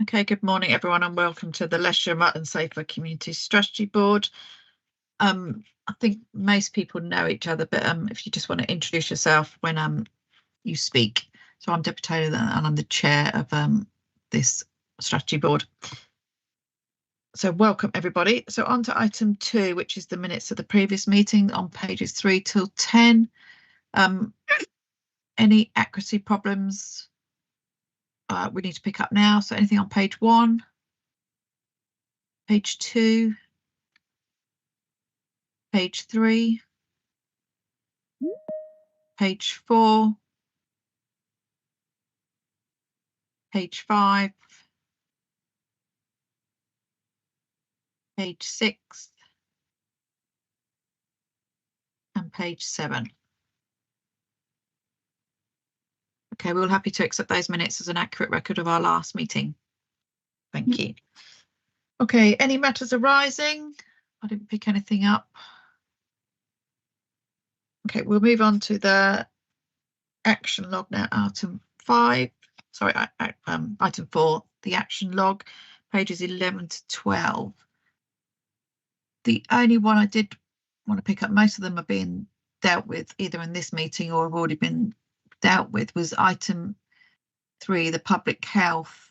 Okay, good morning, everyone, and welcome to the Leicestershire Rutland Safer Community Strategy Board. I think most people know each other, but if you just want to introduce yourself when you speak. So I'm Deputy Taylor and I'm the chair of this strategy board. So welcome, everybody. So on to item 2, which is the minutes of the previous meeting on pages 3 till 10. Any accuracy problems we need to pick up now? So anything on page 1? Page 2, page 3, page 4, page 5, page 6, and page 7. Okay, we're all happy to accept those minutes as an accurate record of our last meeting. Thank you. Okay, any matters arising? I didn't pick anything up. Okay, we'll move on to the action log now. Item 4, the action log, pages 11 to 12. The only one I did want to pick up, most of them are being dealt with either in this meeting or have already been dealt with, was item 3, the public health,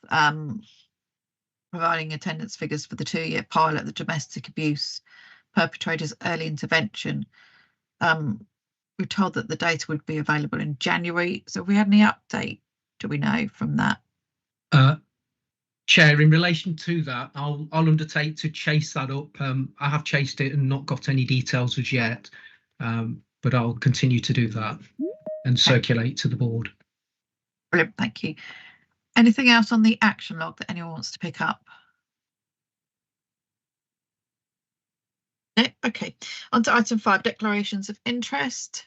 providing attendance figures for the 2-year pilot, the domestic abuse perpetrators early intervention. We're told that the data would be available in January. So have we had any update, do we know, from that? Chair, in relation to that, I'll undertake to chase that up. I have chased it and not got any details as yet, but I'll continue to do that and circulate to the board. Brilliant, thank you. Anything else on the action log that anyone wants to pick up? No? Okay, on to item 5, declarations of interest.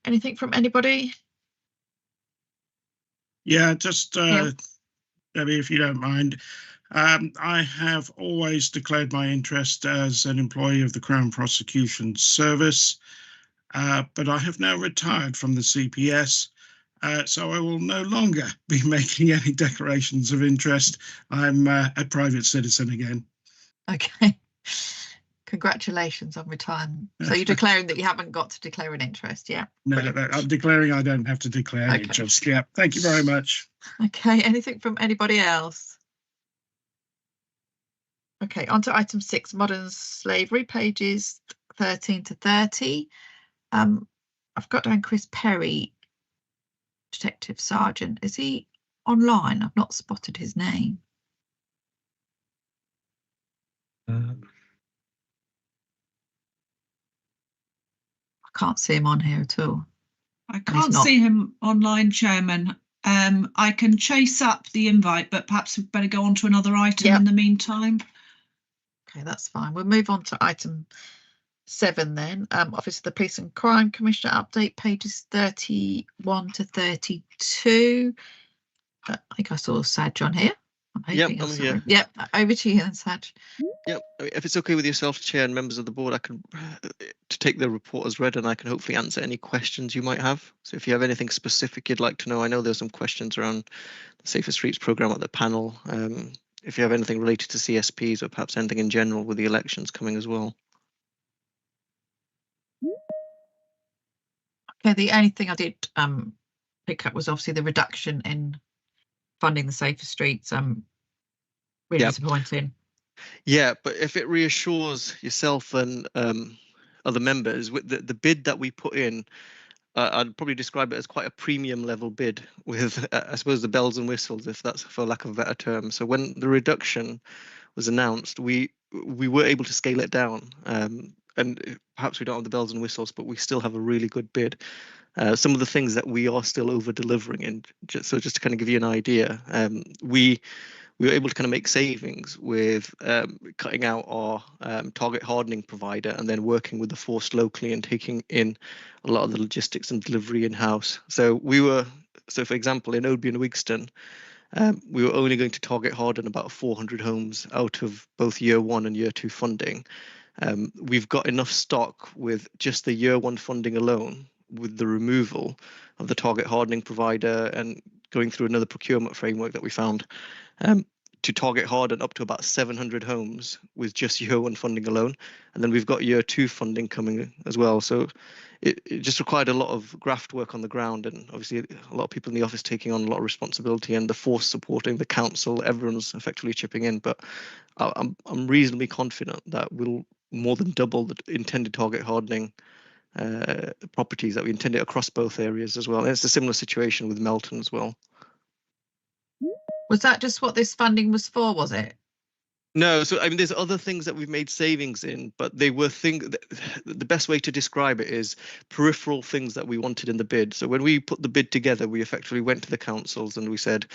Anything from anybody? Yeah, just Debbie, if you don't mind. I have always declared my interest as an employee of the Crown Prosecution Service, but I have now retired from the CPS, so I will no longer be making any declarations of interest. I'm a private citizen again. Okay. Congratulations on retirement. So you're declaring that you haven't got to declare an interest, yeah? No, I'm declaring I don't have to declare interest. Yeah, thank you very much. Okay, anything from anybody else? Okay, on to item 6, modern slavery, pages 13 to 30. I've got down Chris Perry, Detective Sergeant. Is he online? I've not spotted his name. I can't see him on here at all. I can't see him online, Chairman. I can chase up the invite, but perhaps we'd better go on to another item in the meantime. Okay, that's fine. We'll move on to item 7 then. Office of the Police and Crime Commissioner update, pages 31 to 32. I think I saw Saj on here. Yep, I'm here. Yep, over to you then, Saj. Yep, if it's okay with yourself, Chair, and members of the board, I can to take the report as read, and I can hopefully answer any questions you might have. So if you have anything specific you'd like to know, I know there's some questions around the Safer Streets programme at the panel. If you have anything related to CSPs or perhaps anything in general with the elections coming as well. Okay, the only thing I did pick up was obviously the reduction in funding the Safer Streets. Really disappointing. Yeah, but if it reassures yourself and other members, with the bid that we put in, I'd probably describe it as quite a premium level bid with, I suppose, the bells and whistles, if that's for lack of a better term. So when the reduction was announced, we were able to scale it down. And perhaps we don't have the bells and whistles, but we still have a really good bid. Some of the things that we are still over delivering, and just to kind of give you an idea, we were able to kind of make savings with cutting out our target hardening provider and then working with the force locally and taking in a lot of the logistics and delivery in-house. So for example, in Oadby and Wigston, we were only going to target harden about 400 homes out of both year 1 and year 2 funding. We've got enough stock with just the year 1 funding alone, with the removal of the target hardening provider and going through another procurement framework that we found. to target harden up to about 700 homes with just year 1 funding alone. And then we've got year 2 funding coming as well. So it just required a lot of graft work on the ground, and obviously a lot of people in the office taking on a lot of responsibility, and the force supporting the council, everyone's effectively chipping in. But I'm reasonably confident that we'll more than double the intended target hardening properties that we intended across both areas as well. And it's a similar situation with Melton as well. Was that just what this funding was for, was it? No, so I mean, there's other things that we've made savings in, but they were the best way to describe it is peripheral things that we wanted in the bid. So when we put the bid together, we effectively went to the councils and we said,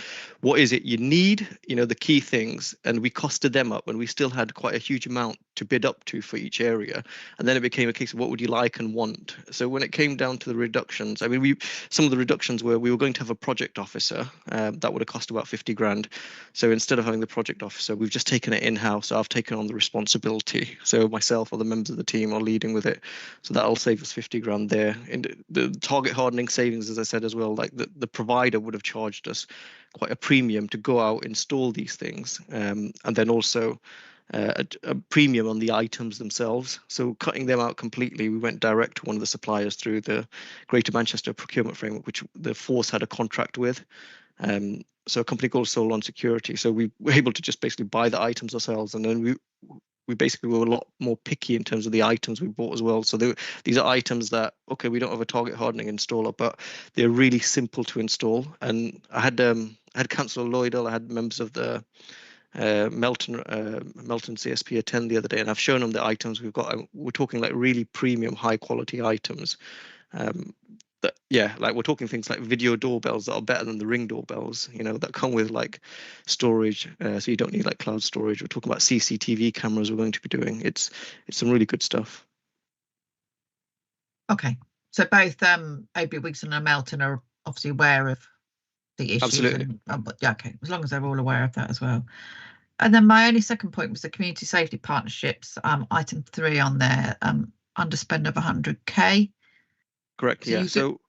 what is it you need? You know, the key things, and we costed them up when we still had quite a huge amount to bid up to for each area. And then it became a case of what would you like and want? So when it came down to the reductions, I mean, some of the reductions were we were going to have a project officer that would have cost about 50 grand. So instead of having the project officer, we've just taken it in-house. I've taken on the responsibility. So myself or the members of the team are leading with it. So that'll save us 50 grand there. And the target hardening savings, as I said as well, like the provider would have charged us quite a premium to go out, install these things, and then also a premium on the items themselves. So cutting them out completely, we went direct to one of the suppliers through the Greater Manchester Procurement Framework, which the Force had a contract with. So a company called Solon Security. So we were able to just basically buy the items ourselves, and then we basically were a lot more picky in terms of the items we bought as well. So these are items that, okay, we don't have a target hardening installer, but they're really simple to install. And I had Councillor Lloydell, I had members of the Melton CSP attend the other day, and I've shown them the items we've got. We're talking like really premium, high quality items. Like we're talking things like video doorbells that are better than the Ring doorbells, you know, that come with like storage, so you don't need like cloud storage. We're talking about CCTV cameras we're going to be doing. It's some really good stuff. Okay, so both AB Wigson and Melton are obviously aware of the issues. Absolutely. But yeah, okay, as long as they're all aware of that as well. And then my only second point was the community safety partnerships, item 3 on there, underspend of 100k. Correct. Yeah. So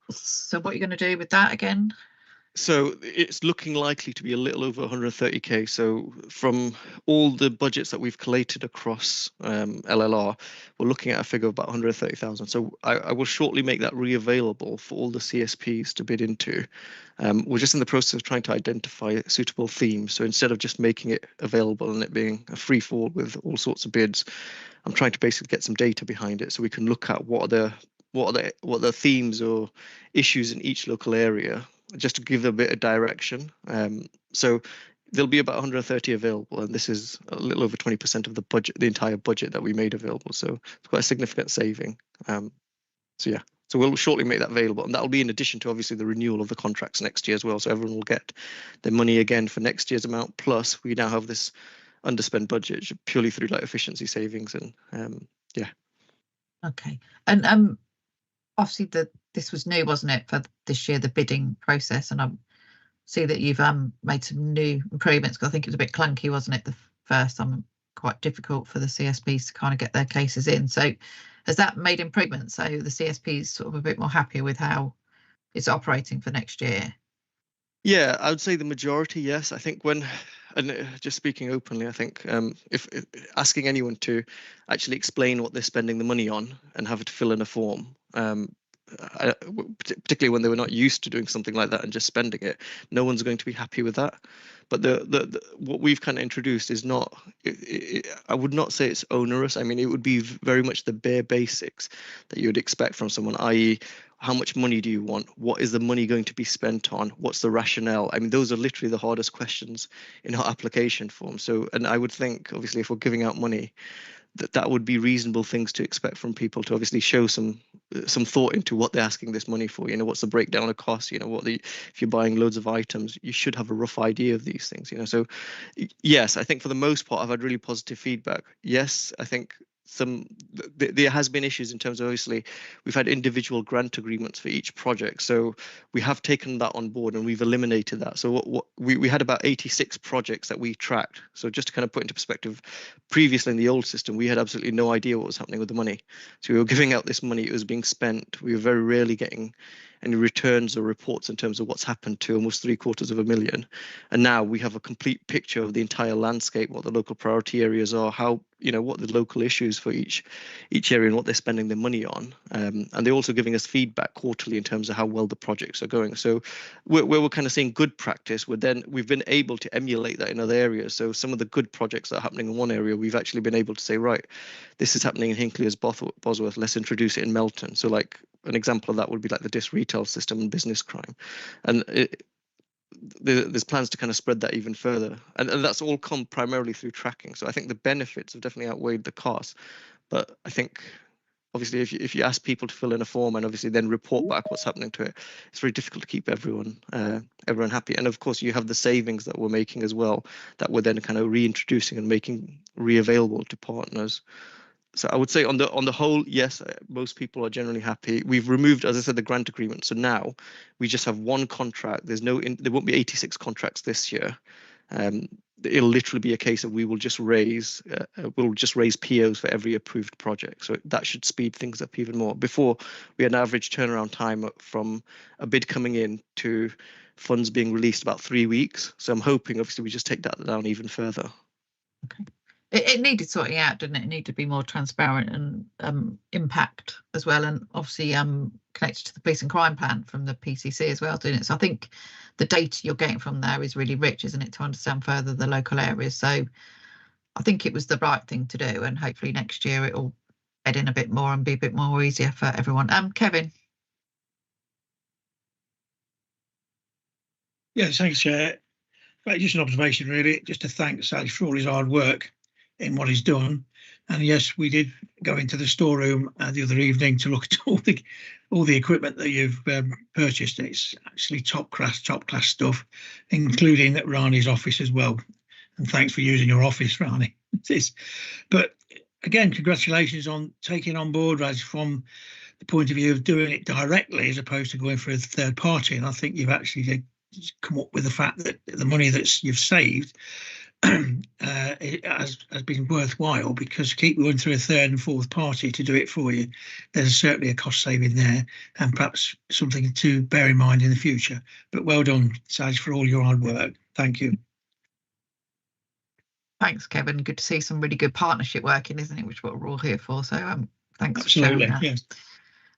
what are you going to do with that again? So it's looking likely to be a little over 130k. So from all the budgets that we've collated across LLR, we're looking at a figure of about 130,000. So I will shortly make that re-available for all the CSPs to bid into. We're just in the process of trying to identify suitable themes. So instead of just making it available and it being a free fall with all sorts of bids, I'm trying to basically get some data behind it so we can look at what are the themes or issues in each local area, just to give them a bit of direction. So there'll be about 130 available, and this is a little over 20% of the budget, the entire budget that we made available. So it's quite a significant saving. So we'll shortly make that available, and that'll be in addition to obviously the renewal of the contracts next year as well. So everyone will get their money again for next year's amount. Plus, we now have this underspent budget purely through like efficiency savings, and yeah. Okay, and obviously this was new, wasn't it, for this year, the bidding process, and I see that you've made some new improvements, because I think it was a bit clunky, wasn't it, the first time, quite difficult for the CSPs to kind of get their cases in. So has that made improvements, so the CSP is sort of a bit more happier with how it's operating for next year? Yeah, I would say the majority, yes. I think and just speaking openly, I think if asking anyone to actually explain what they're spending the money on and have to fill in a form, particularly when they were not used to doing something like that and just spending it, no one's going to be happy with that. But the what we've kind of introduced is not, I would not say it's onerous. I mean, it would be very much the bare basics that you would expect from someone, i.e., how much money do you want? What is the money going to be spent on? What's the rationale? I mean, those are literally the hardest questions in our application form. So, and I would think, obviously, if we're giving out money, that would be reasonable things to expect from people, to obviously show some thought into what they're asking this money for. You know, what's the breakdown of costs? You know, if you're buying loads of items, you should have a rough idea of these things. You know, so yes, I think for the most part, I've had really positive feedback. Yes, I think there has been issues in terms of, obviously, we've had individual grant agreements for each project, so we have taken that on board and we've eliminated that. So what we had about 86 projects that we tracked. So just to kind of put into perspective, previously in the old system, we had absolutely no idea what was happening with the money. So we were giving out this money, it was being spent. We were very rarely getting returns or reports in terms of what's happened to almost 750,000. And now we have a complete picture of the entire landscape, what the local priority areas are, how, what the local issues for each area and what they're spending their money on. And they're also giving us feedback quarterly in terms of how well the projects are going. So where we're kind of seeing good practice, we've been able to emulate that in other areas. So some of the good projects that are happening in one area, we've actually been able to say, right, this is happening in Hinckley as Bosworth, let's introduce it in Melton. So like an example of that would be like the DIS retail system and business crime. And there's plans to kind of spread that even further. And that's all come primarily through tracking. So I think the benefits have definitely outweighed the costs. But I think obviously if you ask people to fill in a form and obviously then report back what's happening to it, it's very difficult to keep everyone happy. And of course you have the savings that we're making as well, that we're then kind of reintroducing and making re-available to partners. So I would say on the whole, yes, most people are generally happy. We've removed, as I said, the grant agreement. So now we just have one contract. There won't be 86 contracts this year. It'll literally be a case of we'll just raise POs for every approved project. So that should speed things up even more. Before, we had an average turnaround time from a bid coming in to funds being released about 3 weeks. So I'm hoping, obviously, we just take that down even further. Okay. It needed sorting out, didn't it? It needed to be more transparent and impact as well, and obviously connected to the police and crime plan from the PCC as well, didn't it? So I think the data you're getting from there is really rich, isn't it, to understand further the local areas. So I think it was the right thing to do, and hopefully next year it will head in a bit more and be a bit more easier for everyone. Kevin. Yeah, thanks, Chair. Right, just an observation, really, just to thank Sally for all his hard work in what he's done. And yes, we did go into the storeroom the other evening to look at all the equipment that you've purchased. It's actually top class stuff, including at Rani's office as well. And thanks for using your office, Rani. But again, congratulations on taking on board as from the point of view of doing it directly as opposed to going for a third party. And I think you've actually come up with the fact that the money that you've saved it has been worthwhile, because keep going through a third and fourth party to do it for you, there's certainly a cost saving there, and perhaps something to bear in mind in the future. But well done, Saj, for all your hard work. Thank you. Thanks, Kevin. Good to see some really good partnership working, isn't it? Which is what we're all here for. So thanks. Absolutely, for sharing that.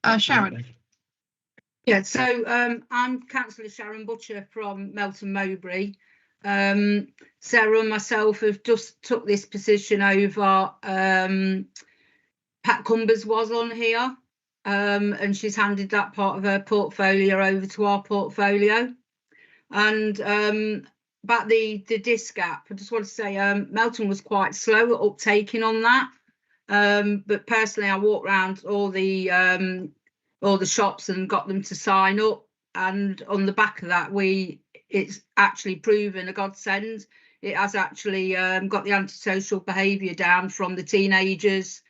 Yes. Sharon. Yeah, so I'm Councillor Sharon Butcher from Melton Mowbray. Sarah and myself have just took this position over Pat Cumbers was on here, and she's handed that part of her portfolio over to our portfolio. And about the DIS gap, I just want to say Melton was quite slow at uptaking on that, but personally I walked around all the shops and got them to sign up, and on the back of that it's actually proven a godsend. It has actually got the antisocial behaviour down from the teenagers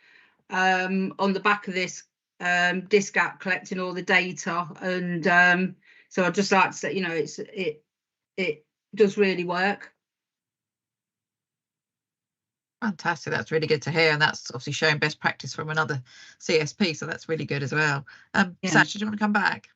on the back of this DIS gap, collecting all the data. And so I'd just like to say, it does really work. Fantastic, that's really good to hear, and that's obviously showing best practice from another CSP, so that's really good as well. Sasha, do you want to come back?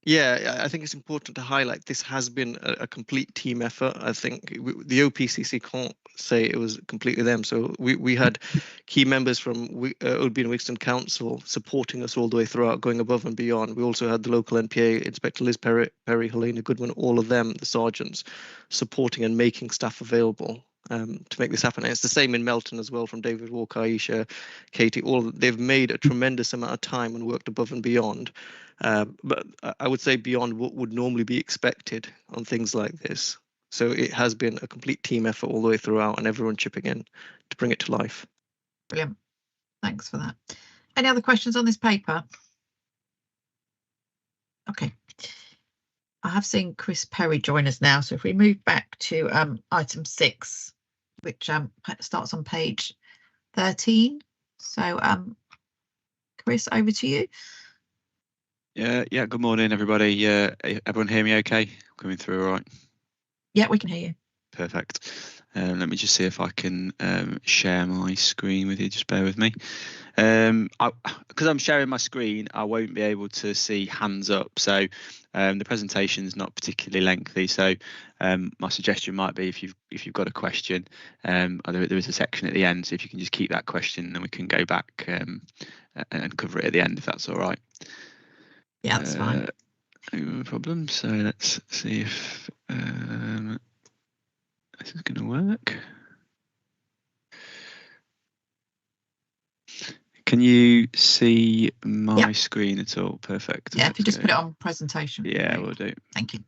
Yeah, I think it's important to highlight this has been a complete team effort. I think the OPCC can't say it was completely them. So we had key members from Oadby and Wigston Council supporting us all the way throughout, going above and beyond. We also had the local NPA, Inspector Liz Perry, Helena Goodwin, all of them, the sergeants, supporting and making staff available to make this happen. And it's the same in Melton as well, from David Walker, Aisha, Katie, they've made a tremendous amount of time and worked above and beyond. But I would say beyond what would normally be expected on things like this. So it has been a complete team effort all the way throughout, and everyone chipping in to bring it to life. Brilliant. Thanks for that. Any other questions on this paper? Okay. I have seen Chris Perry join us now. So if we move back to item 6, which starts on page 13. So Chris, over to you. Yeah, good morning, everybody. Everyone hear me okay? Coming through all right? Yeah, we can hear you. Perfect. Let me just see if I can share my screen with you. Just bear with me. Because I'm sharing my screen, I won't be able to see hands up. So the presentation is not particularly lengthy. So my suggestion might be if you've got a question, there is a section at the end. So if you can just keep that question, then we can go back and cover it at the end, if that's all right. Yeah, that's fine. No problem. So let's see if this is going to work. Can you see my screen at all? Perfect. Yeah, if you just put it on presentation. Yeah, we'll do. Thank you.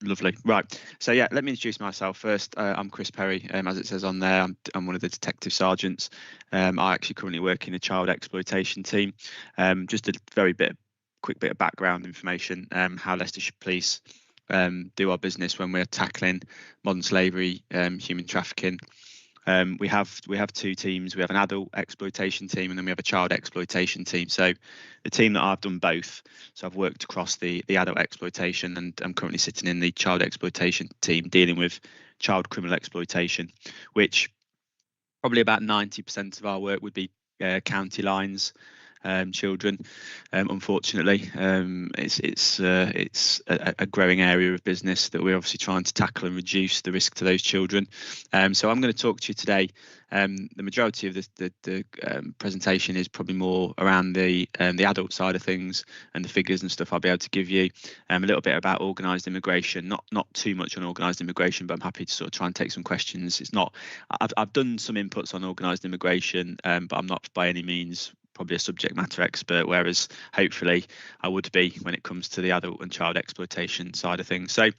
Lovely. Right. So yeah, let me introduce myself first. I'm Chris Perry. As it says on there, I'm one of the detective sergeants. I actually currently work in a child exploitation team. Just a quick bit of background information. How Leicestershire Police do our business when we're tackling modern slavery, human trafficking. We have two teams. We have an adult exploitation team, and then we have a child exploitation team. So the team that I've done both. So I've worked across the adult exploitation, and I'm currently sitting in the child exploitation team, dealing with child criminal exploitation, which probably about 90% of our work would be county lines. Children, unfortunately, it's a growing area of business that we're obviously trying to tackle and reduce the risk to those children. So I'm going to talk to you today. The majority of the presentation is probably more around the adult side of things and the figures and stuff I'll be able to give you. A little bit about organised immigration, not too much on organised immigration, but I'm happy to sort of try and take some questions. It's not, I've done some inputs on organised immigration, but I'm not by any means probably a subject matter expert, whereas hopefully I would be when it comes to the adult and child exploitation side of things. So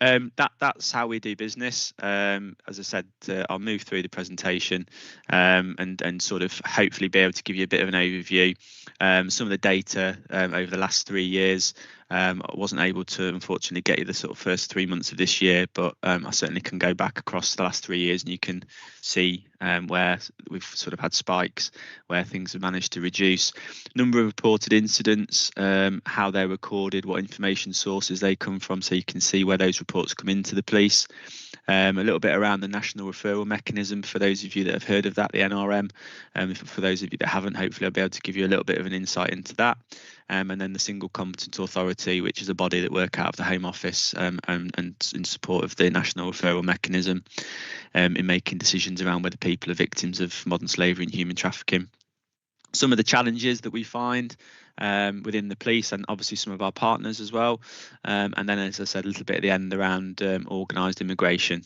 that's how we do business. As I said, I'll move through the presentation and sort of hopefully be able to give you a bit of an overview. Some of the data over the last 3 years. I wasn't able to, unfortunately, get you the sort of first 3 months of this year, but I certainly can go back across the last 3 years, and you can see where we've sort of had spikes, where things have managed to reduce. Number of reported incidents, how they're recorded, what information sources they come from, so you can see where those reports come into the police. A little bit around the national referral mechanism for those of you that have heard of that, the NRM. For those of you that haven't, hopefully I'll be able to give you a little bit of an insight into that. And then the single competent authority, which is a body that work out of the Home Office and in support of the national referral mechanism in making decisions around whether people are victims of modern slavery and human trafficking. Some of the challenges that we find within the police, and obviously some of our partners as well. And then, as I said, a little bit at the end around organised immigration.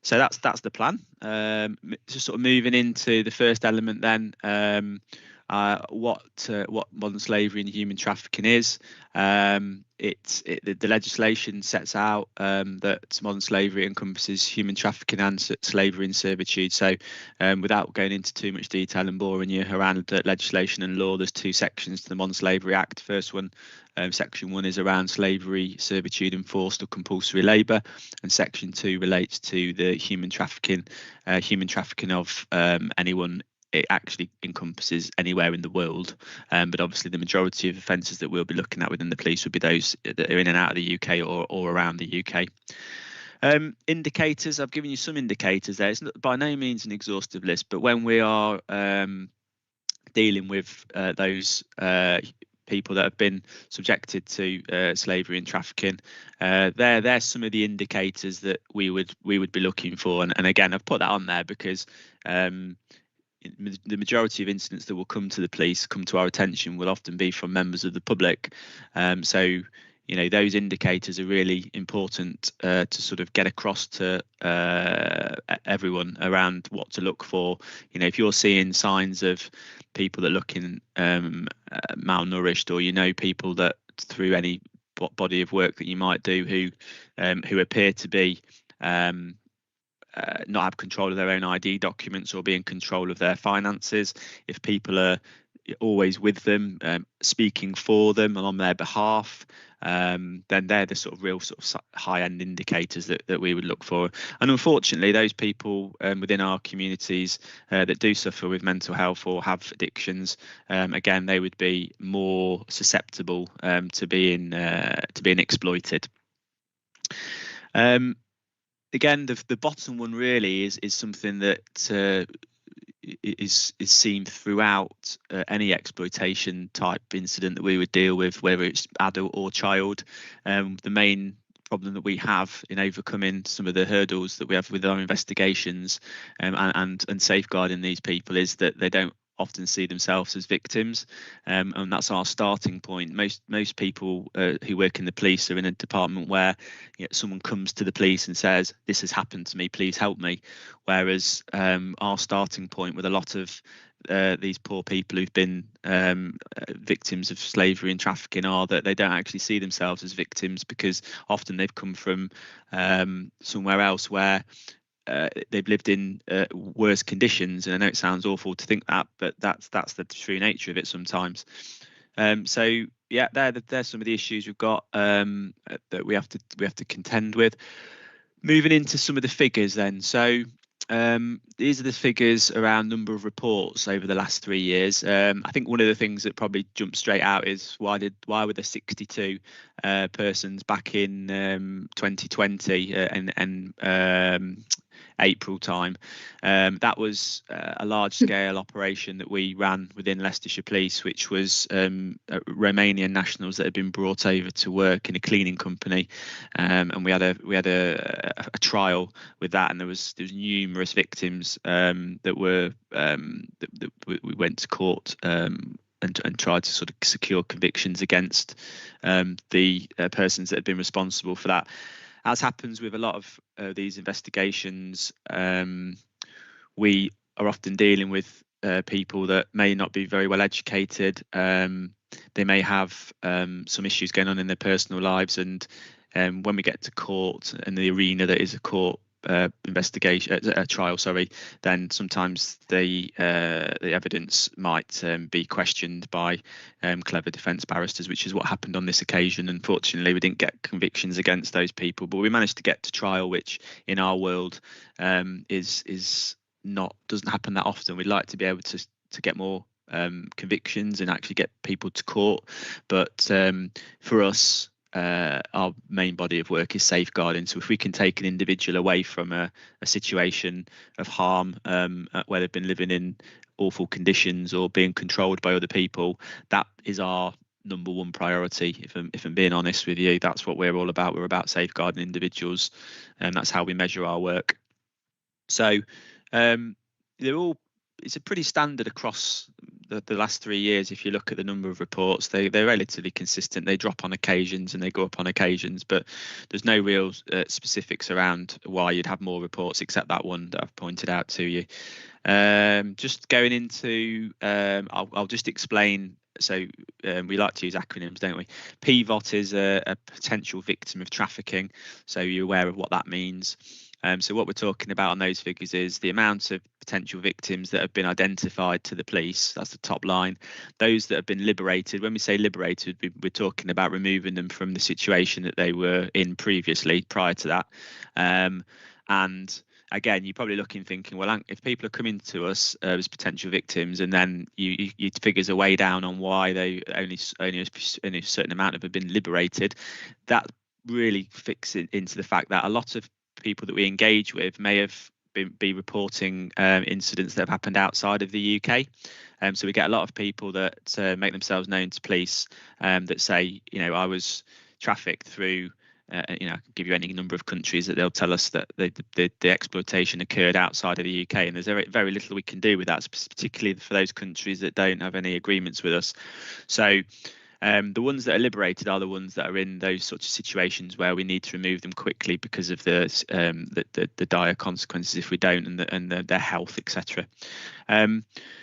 So that's the plan. Just sort of moving into the first element then. What modern slavery and human trafficking is. The legislation sets out that modern slavery encompasses human trafficking and slavery and servitude. So without going into too much detail and boring you around legislation and law, there's two sections to the Modern Slavery Act. First one, section 1 is around slavery, servitude and forced or compulsory labour, and section 2 relates to the human trafficking of anyone. It actually encompasses anywhere in the world, but obviously the majority of offences that we'll be looking at within the police would be those that are in and out of the UK or around the UK. Indicators, I've given you some indicators there. It's not, by no means an exhaustive list, but when we are dealing with those people that have been subjected to slavery and trafficking, there's some of the indicators that we would be looking for, and again I've put that on there because the majority of incidents that will come to the police, come to our attention, will often be from members of the public. So, you know, those indicators are really important to sort of get across to everyone around what to look for. You know, if you're seeing signs of people that are looking malnourished, or, you know, people that through any body of work that you might do who appear to be not have control of their own ID documents or be in control of their finances, if people are always with them, speaking for them and on their behalf, then they're the sort of real sort of high-end indicators that we would look for. And unfortunately, those people within our communities that do suffer with mental health or have addictions, again, they would be more susceptible to being exploited. Again, the bottom one really is something that is seen throughout any exploitation type incident that we would deal with, whether it's adult or child. The main problem that we have in overcoming some of the hurdles that we have with our investigations and safeguarding these people is that they don't often see themselves as victims, and that's our starting point. Most people who work in the police are in a department where someone comes to the police and says, "This has happened to me, please help me," whereas our starting point with a lot of these poor people who've been victims of slavery and trafficking are that they don't actually see themselves as victims, because often they've come from somewhere else where they've lived in worse conditions. And I know it sounds awful to think that, but that's the true nature of it sometimes. So yeah, there's some of the issues we've got that we have to contend with. Moving into some of the figures then. So these are the figures around number of reports over the last 3 years. I think one of the things that probably jumps straight out is why were there 62 persons back in 2020 and April time. That was a large-scale operation that we ran within Leicestershire Police, which was Romanian nationals that had been brought over to work in a cleaning company, and we had a trial with that, and there was numerous victims that we went to court and tried to sort of secure convictions against the persons that had been responsible for that. As happens with a lot of these investigations, we are often dealing with people that may not be very well educated. They may have some issues going on in their personal lives, and when we get to court and the arena that is a court trial, then sometimes the evidence might be questioned by clever defence barristers, which is what happened on this occasion. Unfortunately, we didn't get convictions against those people, but we managed to get to trial, which in our world doesn't happen that often. We'd like to be able to get more convictions and actually get people to court, but for us, our main body of work is safeguarding. So if we can take an individual away from a situation of harm where they've been living in awful conditions or being controlled by other people, that is our number one priority. If I'm being honest with you, that's what we're all about. We're about safeguarding individuals, and that's how we measure our work. So it's a pretty standard across the last 3 years. If you look at the number of reports, they're relatively consistent. They drop on occasions and they go up on occasions, but there's no real specifics around why you'd have more reports, except that one that I've pointed out to you. Just going into, I'll just explain. So we like to use acronyms, don't we? PVOT is a potential victim of trafficking, so you're aware of what that means. So what we're talking about on those figures is the amount of potential victims that have been identified to the police. That's the top line. Those that have been liberated. When we say liberated, we're talking about removing them from the situation that they were in previously, prior to that. And again, you're probably looking, thinking, well, if people are coming to us as potential victims, and then your figures are way down on why they only a certain amount have been liberated, that really fits into the fact that a lot of people that we engage with may have be reporting incidents that have happened outside of the UK. So we get a lot of people that make themselves known to police that say, I was trafficked through, I can give you any number of countries that they'll tell us that the exploitation occurred outside of the UK, and there's very little we can do with that, particularly for those countries that don't have any agreements with us. So the ones that are liberated are the ones that are in those sorts of situations where we need to remove them quickly because of the dire consequences if we don't, and their health, etc.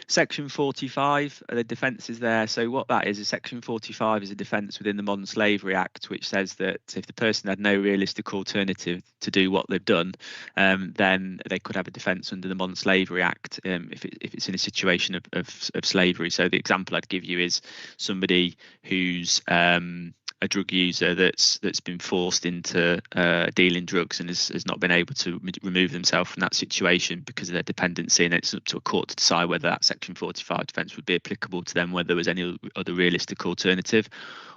Section 45, the defence is there. So what that is Section 45 is a defence within the Modern Slavery Act, which says that if the person had no realistic alternative to do what they've done, then they could have a defence under the Modern Slavery Act if it's in a situation of slavery. So the example I'd give you is somebody who's a drug user that's been forced into dealing drugs and has not been able to remove themselves from that situation because of their dependency, and it's up to a court to decide whether that Section 45 defence would be applicable to them, whether there was any other realistic alternative.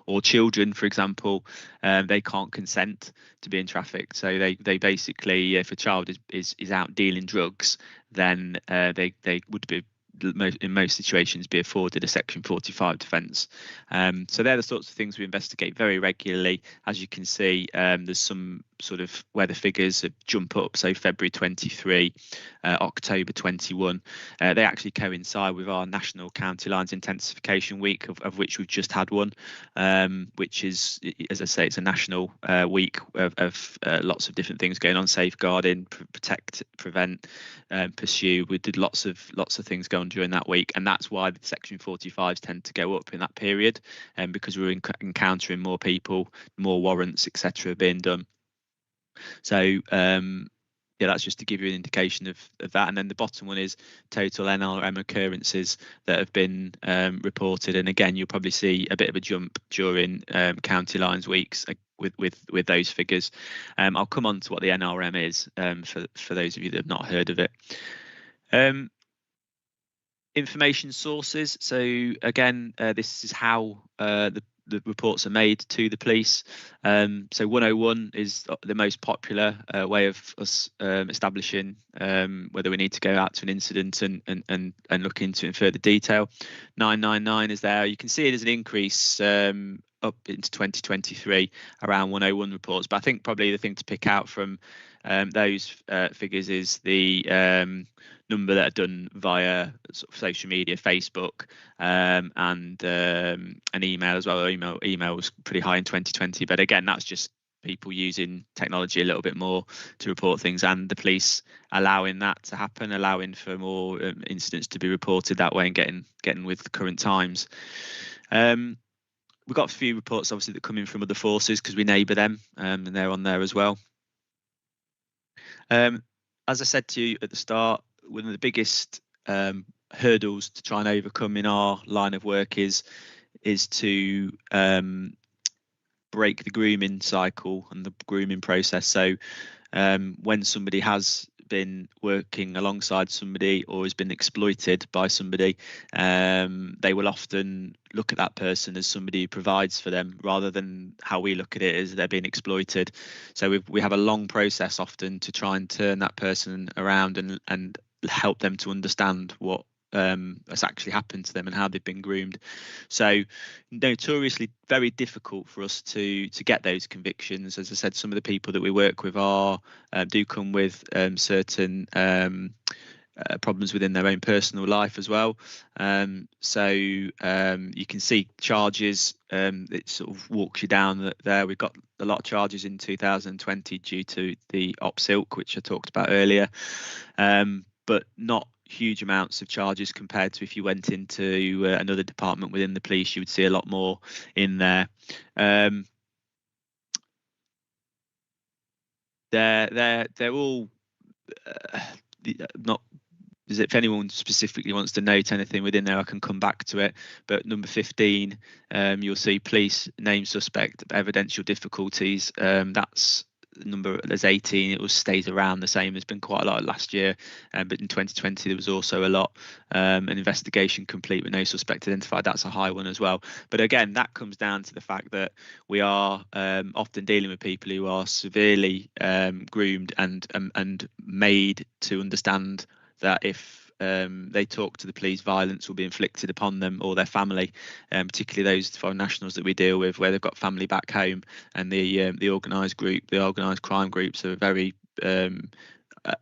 Or children, for example, they can't consent to being trafficked, so they basically, if a child is out dealing drugs, then they would be, in most situations, be afforded a Section 45 defence. So they're the sorts of things we investigate very regularly. As you can see, there's some sort of where the figures jump up. So February 23, October 21, they actually coincide with our National County Lines Intensification Week, of which we've just had one, which is, as I say, it's a national week of lots of different things going on: safeguarding, protect, prevent, pursue. We did lots of things going on during that week, and that's why the Section 45s tend to go up in that period, because we're encountering more people, more warrants, etc., being done. So yeah, that's just to give you an indication of that. And then the bottom one is total NRM occurrences that have been reported, and again, you'll probably see a bit of a jump during county lines weeks with those figures. I'll come on to what the NRM is for those of you that have not heard of it. Information sources. So again, this is how the reports are made to the police. So 101 is the most popular way of us establishing whether we need to go out to an incident and look into it in further detail. 999 is there. You can see it as an increase up into 2023 around 101 reports, but I think probably the thing to pick out from those figures is the number that are done via sort of social media, Facebook, and an email as well. Email was pretty high in 2020, but again, that's just people using technology a little bit more to report things, and the police allowing that to happen, allowing for more incidents to be reported that way, and getting with the current times. We've got a few reports obviously that come in from other forces because we neighbour them, and they're on there as well. As I said to you at the start, one of the biggest hurdles to try and overcome in our line of work is to break the grooming cycle and the grooming process. So when somebody has been working alongside somebody or has been exploited by somebody, they will often look at that person as somebody who provides for them, rather than how we look at it as they're being exploited. So we have a long process often to try and turn that person around and help them to understand what has actually happened to them and how they've been groomed. So notoriously very difficult for us to get those convictions. As I said, some of the people that we work with do come with certain problems within their own personal life as well. So you can see charges, it sort of walks you down there. We've got a lot of charges in 2020 due to the OPSILC, which I talked about earlier, but not huge amounts of charges compared to if you went into another department within the police. You would see a lot more in there. They're all not. If anyone specifically wants to note anything within there, I can come back to it. But number 15, you'll see police name suspect evidential difficulties. That's number. There's 18. It stays around the same. There's been quite a lot last year, but in 2020 there was also a lot. An investigation complete with no suspect identified. That's a high one as well. But again, that comes down to the fact that we are often dealing with people who are severely groomed and made to understand that if they talk to the police, violence will be inflicted upon them or their family, particularly those foreign nationals that we deal with, where they've got family back home, and the organised crime groups are very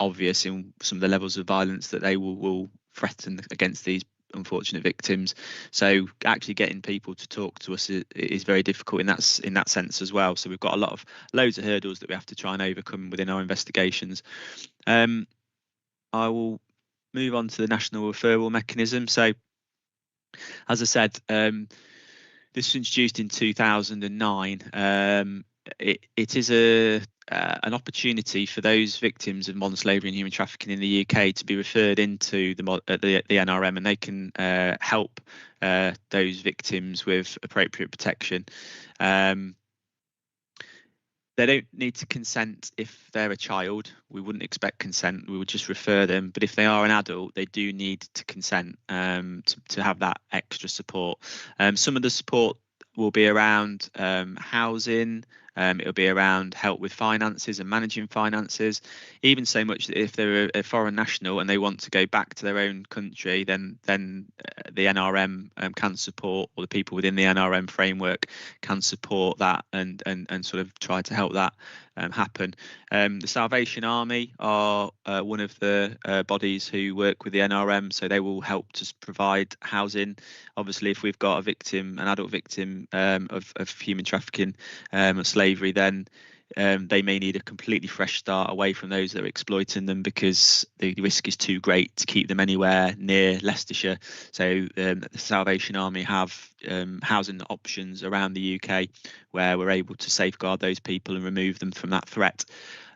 obvious in some of the levels of violence that they will threaten against these unfortunate victims. So actually getting people to talk to us is very difficult in that sense as well. So we've got loads of hurdles that we have to try and overcome within our investigations. I will move on to the national referral mechanism. So, as I said, this was introduced in 2009. It is an opportunity for those victims of modern slavery and human trafficking in the UK to be referred into the NRM, and they can help those victims with appropriate protection. They don't need to consent if they're a child. We wouldn't expect consent. We would just refer them. But if they are an adult, they do need to consent to have that extra support. Some of the support will be around housing. It'll be around help with finances and managing finances, even so much that if they're a foreign national and they want to go back to their own country, then the NRM can support, or the people within the NRM framework can support that and sort of try to help that happen. The Salvation Army are one of the bodies who work with the NRM, so they will help to provide housing. Obviously, if we've got a victim, an adult victim of human trafficking or slavery, then they may need a completely fresh start away from those that are exploiting them, because the risk is too great to keep them anywhere near Leicestershire. So the Salvation Army have housing options around the UK where we're able to safeguard those people and remove them from that threat.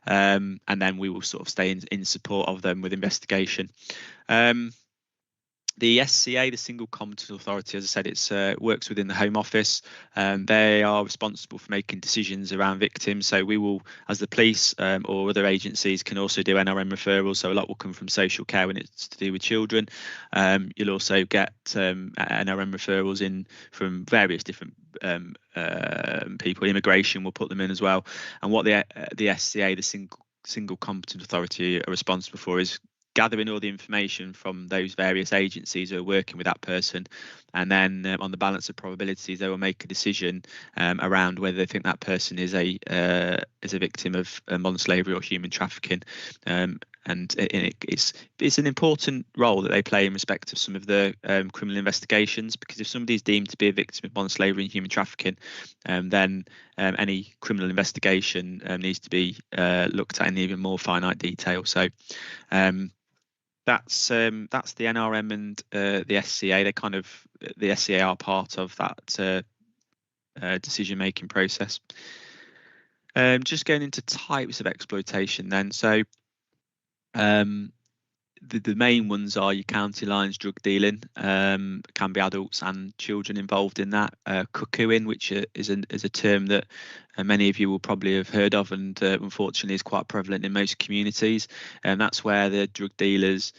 And then we will sort of stay in support of them with investigation. The SCA, the Single Competent Authority, as I said, it's works within the Home Office. They are responsible for making decisions around victims. So we will, as the police or other agencies, can also do NRM referrals. So a lot will come from social care when it's to do with children. You'll also get NRM referrals in from various different people. Immigration will put them in as well. And what the SCA, the Single Competent Authority, are responsible for is gathering all the information from those various agencies who are working with that person, and then on the balance of probabilities, they will make a decision around whether they think that person is a victim of modern slavery or human trafficking. And it's an important role that they play in respect of some of the criminal investigations, because if somebody is deemed to be a victim of modern slavery and human trafficking, then any criminal investigation needs to be looked at in even more finite detail. So that's the NRM and the SCA. The SCA are part of that decision-making process. Just going into types of exploitation then. So the main ones are your county lines drug dealing. Can be adults and children involved in that. Cuckooing, which is a term that many of you will probably have heard of, and unfortunately is quite prevalent in most communities. And that's where the drug dealers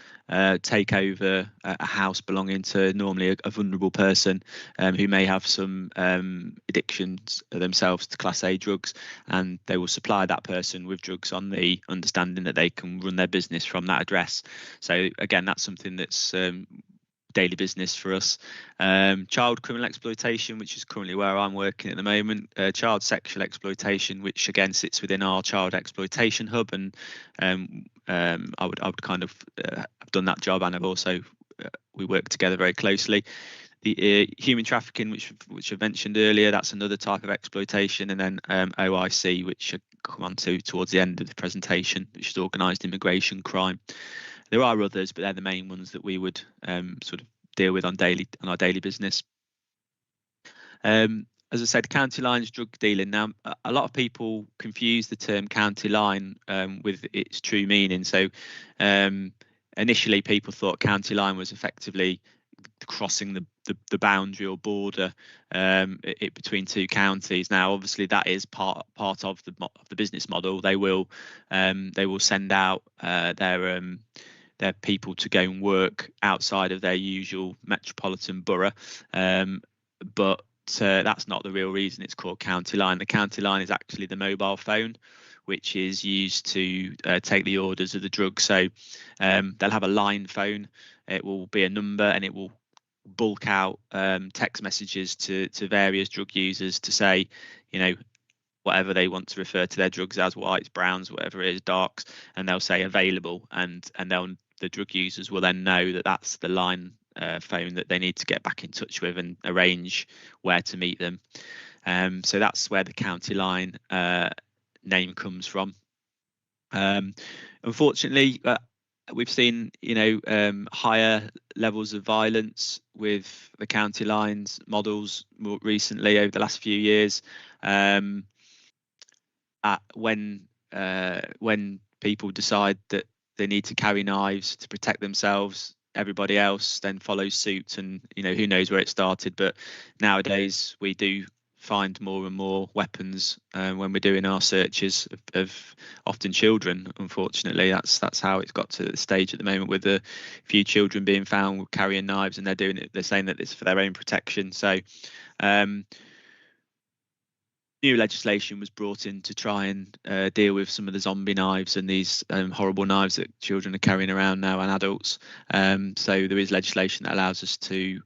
take over a house belonging to normally a vulnerable person who may have some addictions themselves to Class A drugs, and they will supply that person with drugs on the understanding that they can run their business from that address. So again, that's something that's daily business for us. Child criminal exploitation, which is currently where I'm working at the moment. Child sexual exploitation, which again sits within our child exploitation hub, and I would kind of have done that job, and I've also we work together very closely. The human trafficking, which I mentioned earlier, that's another type of exploitation. And then OIC, which I'll come on to towards the end of the presentation, which is organised immigration crime. There are others, but they're the main ones that we would sort of deal with on our daily business. As I said, county lines drug dealing. Now, a lot of people confuse the term county line with its true meaning. So initially, people thought county line was effectively crossing the boundary or border between two counties. Now, obviously, that is part of the business model. They will send out their people to go and work outside of their usual metropolitan borough, but that's not the real reason it's called county line. The county line is actually the mobile phone, which is used to take the orders of the drug. So they'll have a line phone. It will be a number, and it will bulk out text messages to various drug users to say, whatever they want to refer to their drugs as, whites, browns, whatever it is, darks, and they'll say available, and the drug users will then know that that's the line phone that they need to get back in touch with and arrange where to meet them. So that's where the county line name comes from. Unfortunately, we've seen higher levels of violence with the county lines models more recently over the last few years. When when people decide that they need to carry knives to protect themselves, everybody else then follows suit, and who knows where it started. But nowadays we do find more and more weapons when we're doing our searches of often children. Unfortunately, that's how it's got to the stage at the moment, with a few children being found carrying knives, and they're saying that it's for their own protection. So new legislation was brought in to try and deal with some of the zombie knives and these horrible knives that children are carrying around now, and adults. So there is legislation that allows us to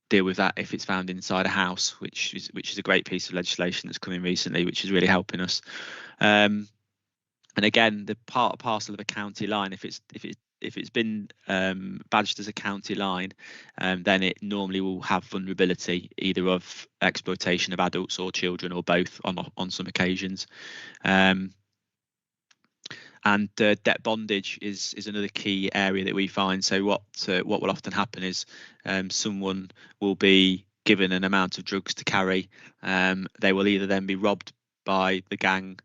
deal with that if it's found inside a house, which is a great piece of legislation that's come in recently, which is really helping us. And again, the part and parcel of a county line, if it's been badged as a county line, then it normally will have vulnerability either of exploitation of adults or children, or both on some occasions. And debt bondage is another key area that we find. So what will often happen is someone will be given an amount of drugs to carry. They will either then be robbed by the gang,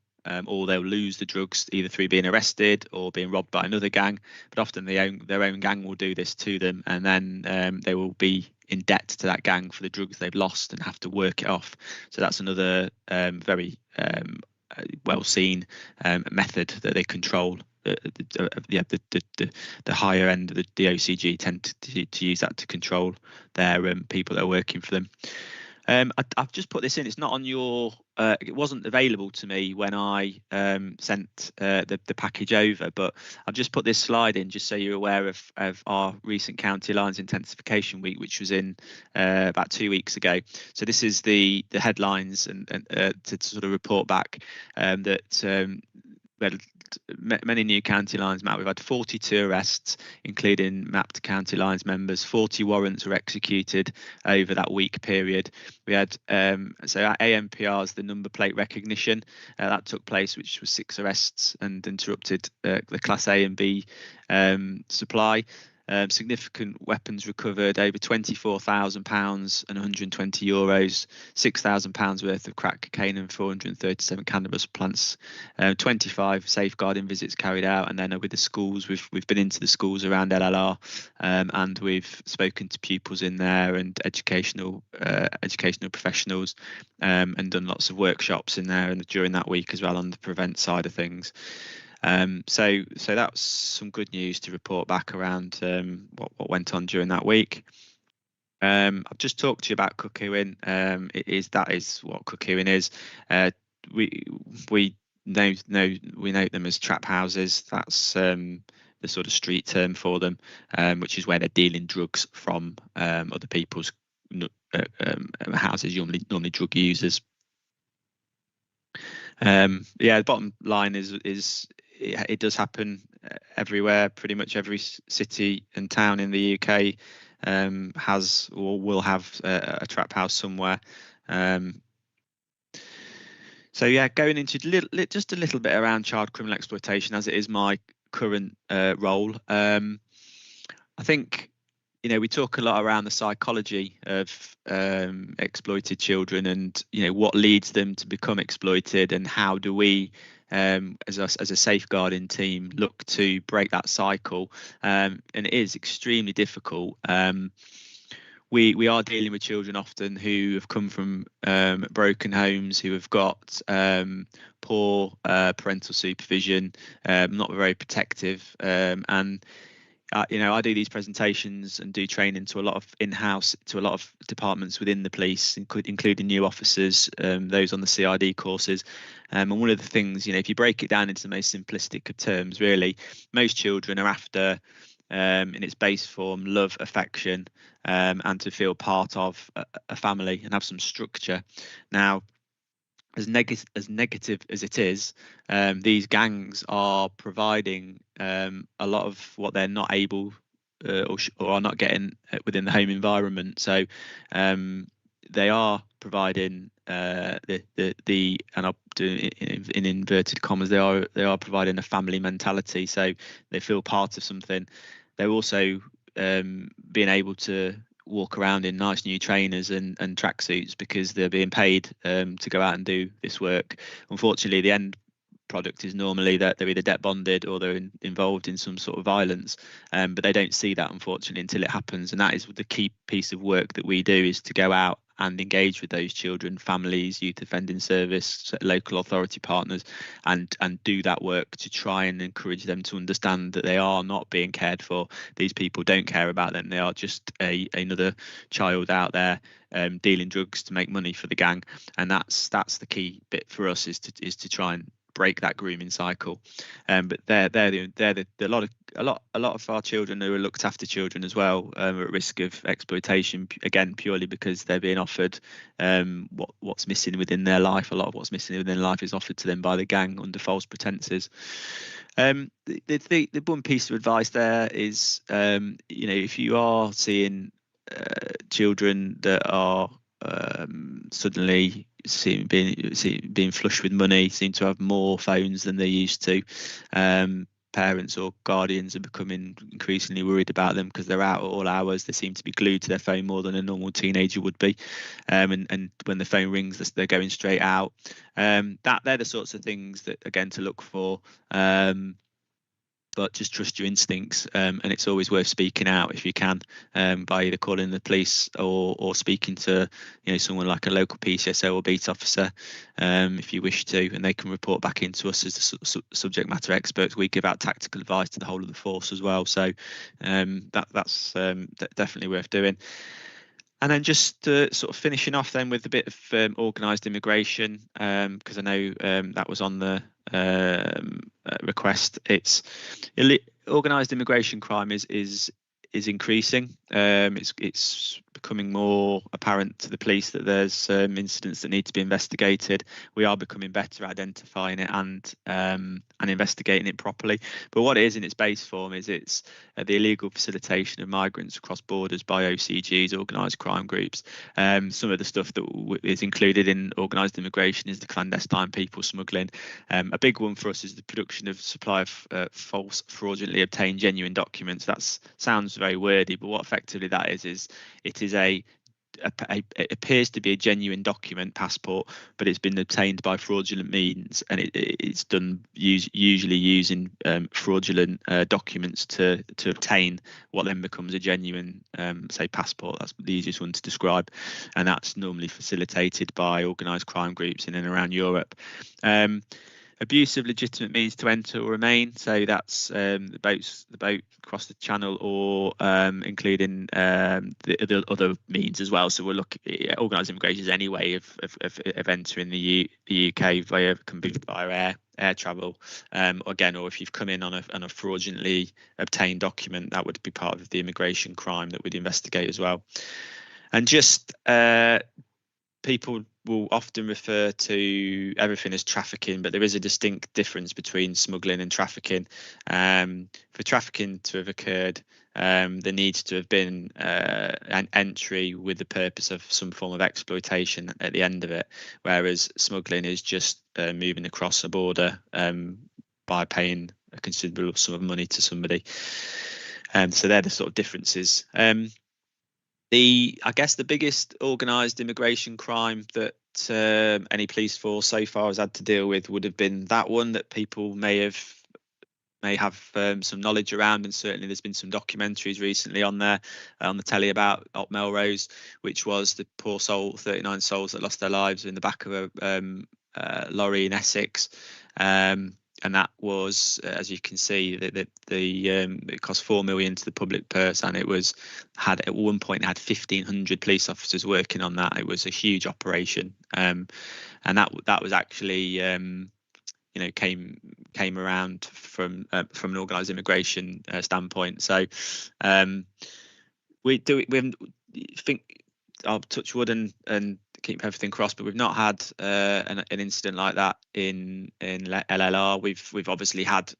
or they'll lose the drugs either through being arrested or being robbed by another gang. But often their own gang will do this to them, and then they will be in debt to that gang for the drugs they've lost and have to work it off. So that's another very well seen method that they control. The higher end of the OCG tend to use that to control their people that are working for them. I've just put this in. It's not on your. It wasn't available to me when I sent the package over, but I've just put this slide in just so you're aware of our recent County Lines Intensification Week, which was in about 2 weeks ago. So this is the headlines and to sort of report back that many new county lines mapped. We've had 42 arrests, including mapped county lines members. 40 warrants were executed over that week period. We had so our AMPRs, the number plate recognition, that took place, which was 6 arrests and interrupted the Class A and B supply. Significant weapons recovered, over £24,000 and €120, £6,000 worth of crack cocaine and 437 cannabis plants. 25 safeguarding visits carried out, and then with the schools, we've been into the schools around LLR, and we've spoken to pupils in there and educational professionals, and done lots of workshops in there and during that week as well on the prevent side of things. So that's some good news to report back around what went on during that week. I've just talked to you about cuckooing. That is what cuckooing is. We note them as trap houses. That's the sort of street term for them, which is where they're dealing drugs from other people's houses, normally drug users. The bottom line is it does happen everywhere. Pretty much every city and town in the UK has or will have a trap house somewhere. So yeah, going into just a little bit around child criminal exploitation, as it is my current role. I think we talk a lot around the psychology of exploited children, and what leads them to become exploited, and how do we as a safeguarding team look to break that cycle, and it is extremely difficult. We are dealing with children often who have come from broken homes, who have got poor parental supervision, not very protective, and I do these presentations and do training to a lot of in-house, to a lot of departments within the police, including new officers, those on the CID courses. And one of the things, if you break it down into the most simplistic of terms, really, most children are after, in its base form, love, affection, and to feel part of a family and have some structure. Now, as negative as it is, these gangs are providing a lot of what they're not able or are not getting within the home environment. So they are providing the and I'll do in inverted commas, they are providing a family mentality. So they feel part of something. They're also being able to walk around in nice new trainers and tracksuits because they're being paid to go out and do this work. Unfortunately, the end product is normally that they're either debt bonded or they're involved in some sort of violence, but they don't see that, unfortunately, until it happens. And that is the key piece of work that we do, is to go out and engage with those children, families, youth offending service, local authority partners, and do that work to try and encourage them to understand that they are not being cared for. These people don't care about them. They are just another child out there dealing drugs to make money for the gang. And that's the key bit for us, is to try and break that grooming cycle. But they're a lot of our children who are looked after children as well are at risk of exploitation, again purely because they're being offered what's missing within their life. A lot of what's missing within their life is offered to them by the gang under false pretenses. The one piece of advice there is, if you are seeing children that are suddenly being flush with money, seem to have more phones than they used to, parents or guardians are becoming increasingly worried about them because they're out at all hours. They seem to be glued to their phone more than a normal teenager would be, and when the phone rings, they're going straight out. They're the sorts of things that, again, to look for. But just trust your instincts, and it's always worth speaking out if you can, by either calling the police or speaking to someone like a local PCSO or beat officer, if you wish to, and they can report back into us as the subject matter experts. We give out tactical advice to the whole of the force as well, so that's definitely worth doing. And then just sort of finishing off then with a bit of organised immigration, because I know that was on the request. It's organised immigration crime is increasing. It's becoming more apparent to the police that there's incidents that need to be investigated. We are becoming better at identifying it and investigating it properly. But what it is in its base form is it's the illegal facilitation of migrants across borders by OCGs, organised crime groups. Some of the stuff that is included in organised immigration is the clandestine people smuggling. A big one for us is the production of supply of false, fraudulently obtained genuine documents. That sounds very wordy, but what effectively that is it is it appears to be a genuine document, passport, but it's been obtained by fraudulent means, and it's done usually using fraudulent documents to obtain what then becomes a genuine, say, passport. That's the easiest one to describe, and that's normally facilitated by organised crime groups in and around Europe. Abuse of legitimate means to enter or remain, so that's the boat across the channel, or including the other means as well. So we're looking at organised immigration as any way of entering the UK can be via air travel, again, or if you've come in on a fraudulently obtained document, that would be part of the immigration crime that we'd investigate as well. And just people will often refer to everything as trafficking, but there is a distinct difference between smuggling and trafficking. For trafficking to have occurred, there needs to have been an entry with the purpose of some form of exploitation at the end of it, whereas smuggling is just moving across a border by paying a considerable sum of money to somebody. So they're the sort of differences. I guess the biggest organised immigration crime that any police force so far has had to deal with would have been that one that people may have some knowledge around, and certainly there's been some documentaries recently on the telly about Op Melrose, which was the poor 39 souls that lost their lives in the back of a lorry in Essex. And that was, as you can see, it cost $4 million to the public purse, and at one point it had 1,500 police officers working on that. It was a huge operation, and that was actually came around from an organised immigration standpoint. So we think I'll touch wood and keep everything crossed, but we've not had an incident like that in LLR. We've obviously had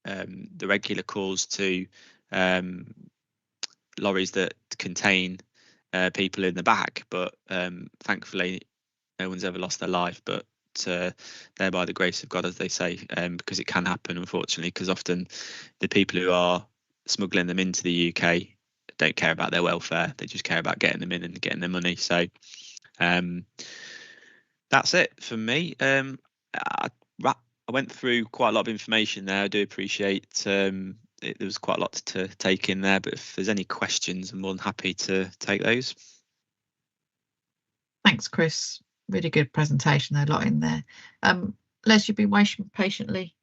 the regular calls to lorries that contain people in the back, but thankfully no one's ever lost their life. But they're by the grace of God, as they say, because it can happen, unfortunately, because often the people who are smuggling them into the UK don't care about their welfare. They just care about getting them in and getting their money. So that's it for me. I went through quite a lot of information there. I do appreciate there was quite a lot to take in there, but if there's any questions, I'm more than happy to take those. Thanks, Chris. Really good presentation. There's a lot in there. Les, you've been waiting patiently.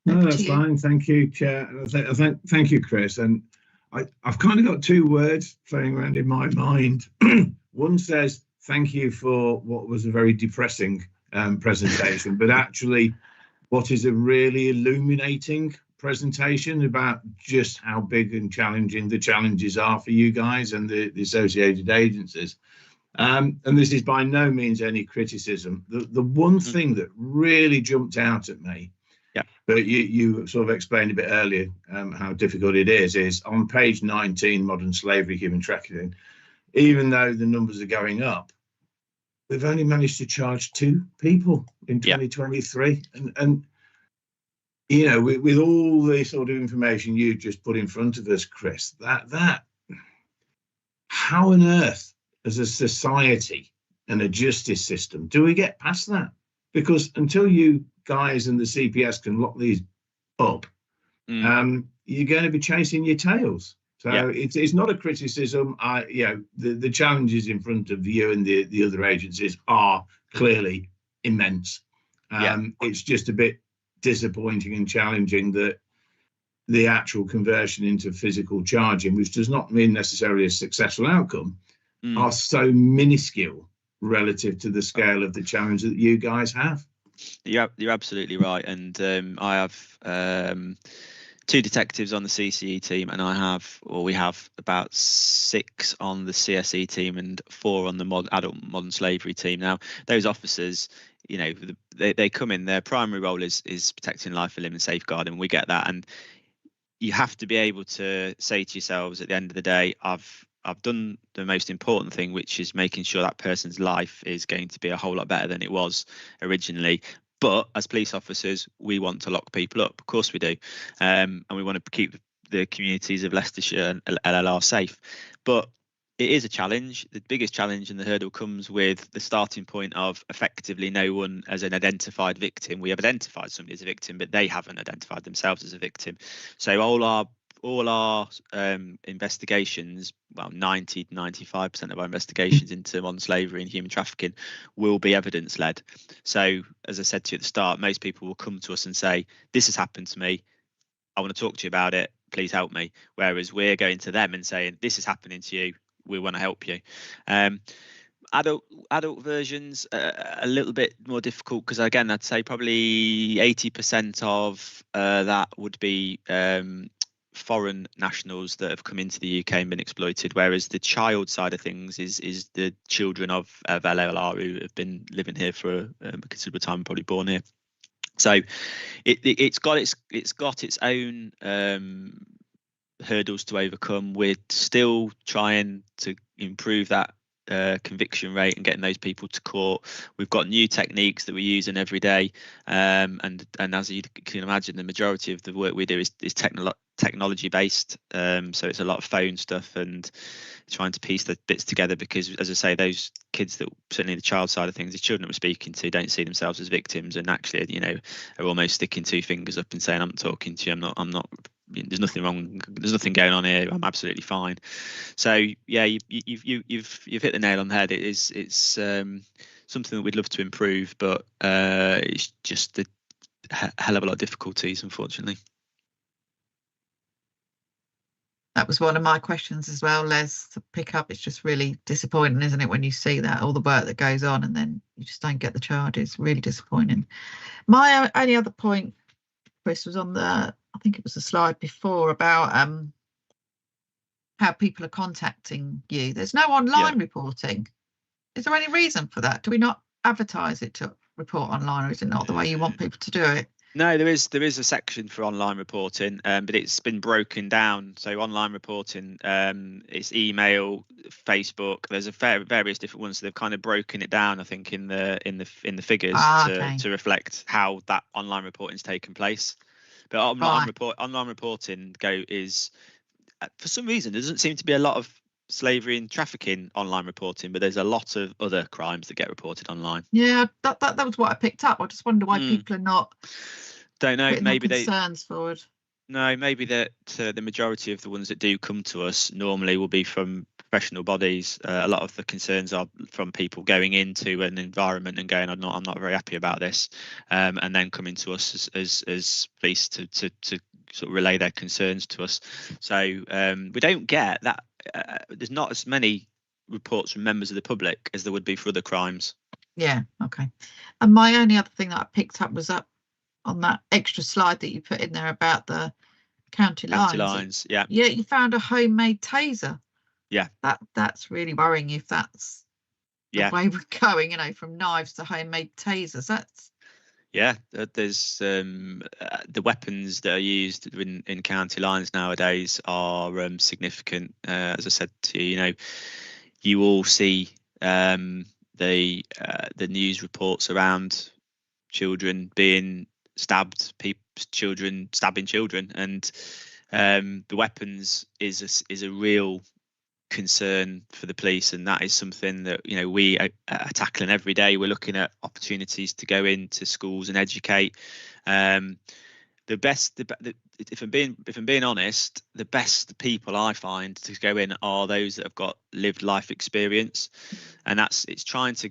No, that's fine. Thank you, Chair. Thank you, Chris. And I've kind of got two words playing around in my mind. One says, thank you for what was a very depressing presentation, but actually what is a really illuminating presentation about just how big and challenging the challenges are for you guys and the associated agencies. And this is by no means any criticism. The one thing that really jumped out at me, but you sort of explained a bit earlier how difficult it is on page 19, modern slavery, human trafficking, even though the numbers are going up, we've only managed to charge 2 people in 2023. And you know, with all the sort of information you just put in front of us, Chris, that how on earth as a society and a justice system do we get past that? Because until you guys and the CPS can lock these up, you're going to be chasing your tails. So it's not a criticism. The challenges in front of you and the other agencies are clearly immense. It's just a bit disappointing and challenging that the actual conversion into physical charging, which does not mean necessarily a successful outcome, are so minuscule relative to the scale of the challenge that you guys have. You're absolutely right. And I have 2 detectives on the CCE team, and we have about 6 on the CSE team and 4 on the adult modern slavery team. Now, those officers, you know, they come in, their primary role is protecting life and limb and safeguarding. We get that, and you have to be able to say to yourselves at the end of the day, I've done the most important thing, which is making sure that person's life is going to be a whole lot better than it was originally. But as police officers, we want to lock people up. Of course we do. And we want to keep the communities of Leicestershire and LLR safe. But it is a challenge. The biggest challenge and the hurdle comes with the starting point of effectively no one as an identified victim. We have identified somebody as a victim, but they haven't identified themselves as a victim. So all our investigations, well, 95% of our investigations into modern slavery and human trafficking will be evidence led. So as I said to you at the start, most people will come to us and say, this has happened to me, I want to talk to you about it, please help me. Whereas we're going to them and saying, this is happening to you, we want to help you. Adult versions a little bit more difficult, because again, I'd say probably 80% of that would be foreign nationals that have come into the UK and been exploited, whereas the child side of things is the children of LLR who have been living here for a considerable time, probably born here. So it's got its own hurdles to overcome. We're still trying to improve that conviction rate and getting those people to court. We've got new techniques that we're using every day, and as you can imagine, the majority of the work we do is technology based, so it's a lot of phone stuff and trying to piece the bits together, because as I say, those kids that, certainly the child side of things, the children that we're speaking to don't see themselves as victims, and actually, you know, are almost sticking 2 fingers up and saying, I'm not talking to you, I'm not there's nothing wrong, there's nothing going on here, I'm absolutely fine. So yeah, you've hit the nail on the head. It's something that we'd love to improve, but it's just a hell of a lot of difficulties, unfortunately. That was one of my questions as well, Les, to pick up. It's just really disappointing, isn't it, when you see that, all the work that goes on and then you just don't get the charges. Really disappointing. My only other point, Chris, was on I think it was the slide before about how people are contacting you. There's no online reporting. Is there any reason for that? Do we not advertise it to report online, or is it not the way you want people to do it? No, there is a section for online reporting, but it's been broken down. So online reporting, it's email, Facebook. There's various different ones. So they've kind of broken it down, I think, in the figures to reflect how that online reporting is taking place. But online reporting is, for some reason, there doesn't seem to be a lot of slavery and trafficking online reporting, but there's a lot of other crimes that get reported online. Yeah, that was what I picked up. I just wonder why people are not. Don't know. Maybe their concerns forward. No, maybe that the majority of the ones that do come to us normally will be from professional bodies. A lot of the concerns are from people going into an environment and going, I'm not very happy about this, and then coming to us as police to sort of relay their concerns to us. So we don't get that. There's not as many reports from members of the public as there would be for other crimes. Yeah. Okay. And my only other thing that I picked up was up on that extra slide that you put in there about the county lines. Yeah, you found a homemade taser. Yeah, that's really worrying if that's the way we're going, from knives to homemade tasers. That's there's the weapons that are used in county lines nowadays are significant. As I said to you, you all see the news reports around children being stabbed, children stabbing children, and the weapons is a real concern for the police, and that is something that we are tackling every day. We're looking at opportunities to go into schools and educate. If I'm being honest, the best people I find to go in are those that have got lived life experience, and it's trying to.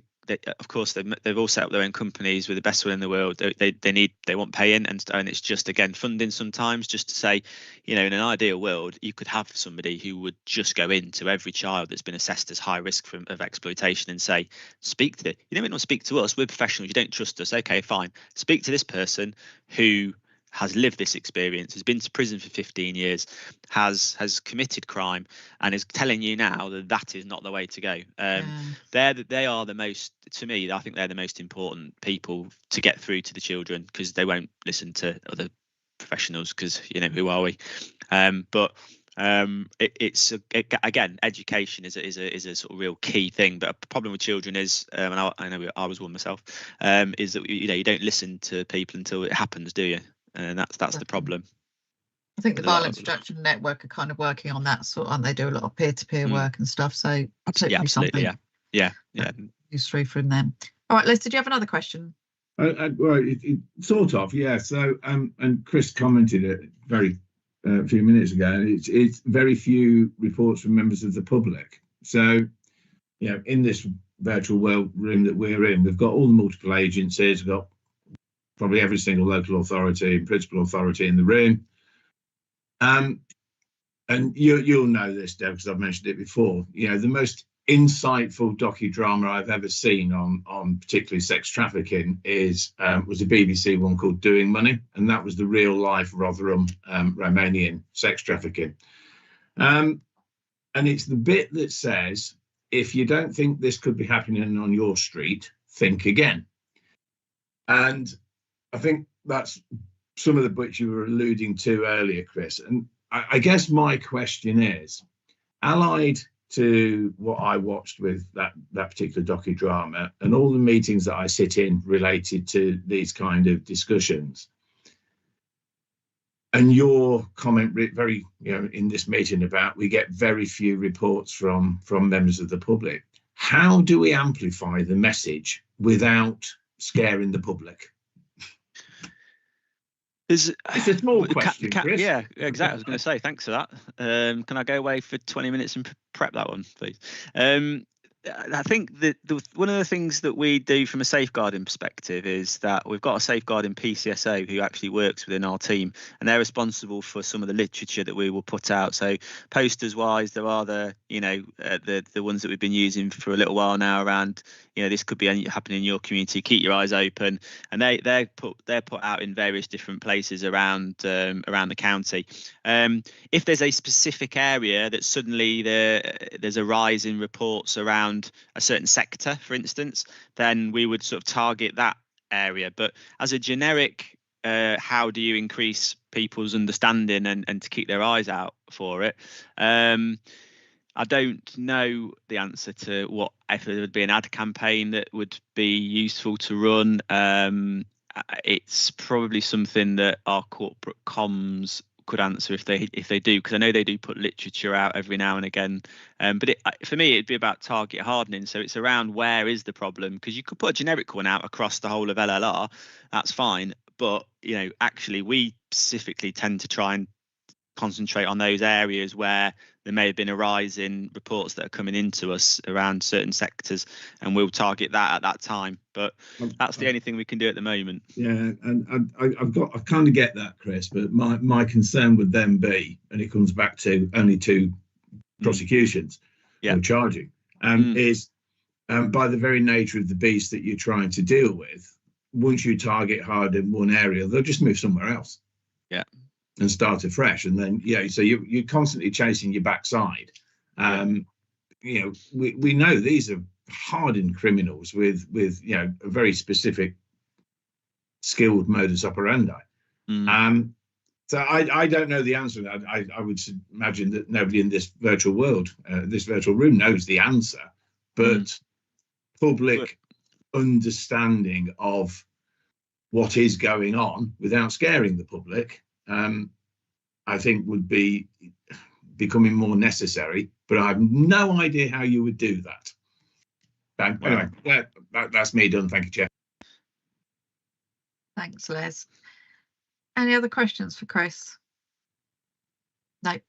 Of course, they've all set up their own companies with the best will in the world. They want paying, and it's just again funding sometimes. Just to say, in an ideal world, you could have somebody who would just go into every child that's been assessed as high risk of exploitation and say, speak to you don't want to speak to us. We're professionals. You don't trust us. Okay, fine. Speak to this person who has lived this experience, has been to prison for 15 years, has committed crime, and is telling you now that is not the way to go. They are the most, to me, I think they're the most important people to get through to the children, because they won't listen to other professionals, because who are we? Again, education is a sort of real key thing. But a problem with children is, and I know I was one myself, is that you don't listen to people until it happens, do you? And that's the problem. I think the Violence Reduction Network are kind of working on that sort, and they do a lot of peer-to-peer work and stuff. So absolutely, yeah. Use through from them. All right, Liz, did you have another question? Well, it sort of, yeah. So, and Chris commented it very few minutes ago. It's very few reports from members of the public. So, in this virtual world room that we're in, we've got all the multiple agencies. We've got probably every single local authority and principal authority in the room. And you'll know this, Deb, because I've mentioned it before. The most insightful docudrama I've ever seen on particularly sex trafficking was a BBC one called Doing Money, and that was the real life Rotherham Romanian sex trafficking. And it's the bit that says, if you don't think this could be happening on your street, think again. And I think that's some of the bits you were alluding to earlier, Chris. And I guess my question is, allied to what I watched with that particular docudrama and all the meetings that I sit in related to these kind of discussions, and your comment very, in this meeting about we get very few reports from members of the public. How do we amplify the message without scaring the public? It's a small question, Chris. Yeah, exactly. I was going to say, thanks for that. Can I go away for 20 minutes and prep that one, please? I think that one of the things that we do from a safeguarding perspective is that we've got a safeguarding PCSO who actually works within our team, and they're responsible for some of the literature that we will put out. So posters wise, there are the ones that we've been using for a little while now around, this could be happening in your community, keep your eyes open, and they're put out in various different places around the county. If there's a specific area that suddenly there's a rise in reports around a certain sector, for instance, then we would sort of target that area. But as a generic, how do you increase people's understanding and to keep their eyes out for it? I don't know the answer to what, if there would be an ad campaign that would be useful to run. It's probably something that our corporate comms could answer if they do, because I know they do put literature out every now and again. But for me, it'd be about target hardening. So it's around where is the problem, because you could put a generic one out across the whole of LLR, that's fine. But actually, we specifically tend to try and concentrate on those areas where there may have been a rise in reports that are coming into us around certain sectors, and we'll target that at that time. But that's the only thing we can do at the moment. Yeah, and I kind of get that, Chris, but my concern would then be, and it comes back to only 2 prosecutions or charging, is by the very nature of the beast that you're trying to deal with, once you target hard in one area, they'll just move somewhere else. Yeah. And start afresh, and then so you're constantly chasing your backside. We know these are hardened criminals with a very specific skilled modus operandi. So I don't know the answer. I would imagine that nobody in this virtual world, this virtual room, knows the answer, but public understanding of what is going on without scaring the public, I think would be becoming more necessary, but I have no idea how you would do that. Anyway, that's me done. Thank you, Chair. Thanks, Les. Any other questions for Chris? No.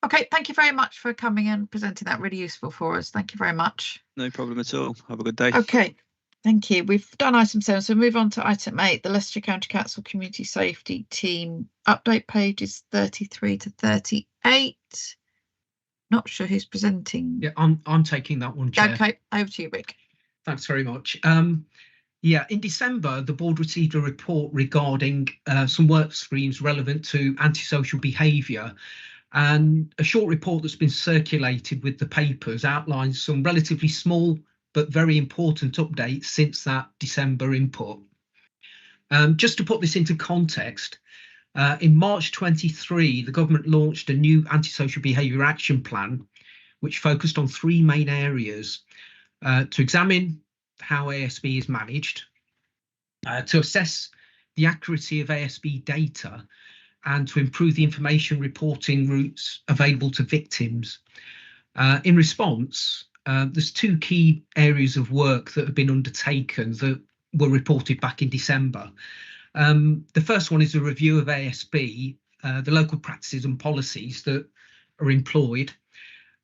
Okay, thank you very much for coming and presenting that. Really useful for us. Thank you very much. No problem at all. Have a good day. Okay. Thank you. We've done item 7, so move on to item 8, the Leicestershire County Council Community Safety Team update, pages 33 to 38. Not sure who's presenting. Yeah, I'm taking that one, Chair. Okay, over to you, Rick. Thanks very much. In December, the board received a report regarding some work streams relevant to antisocial behaviour, and a short report that's been circulated with the papers outlines some relatively small but very important updates since that December input. Just to put this into context, in March 23, the government launched a new antisocial behaviour action plan, which focused on 3 main areas: to examine how ASB is managed, to assess the accuracy of ASB data, and to improve the information reporting routes available to victims. In response, there's 2 key areas of work that have been undertaken that were reported back in December. The first one is a review of ASB, the local practices and policies that are employed.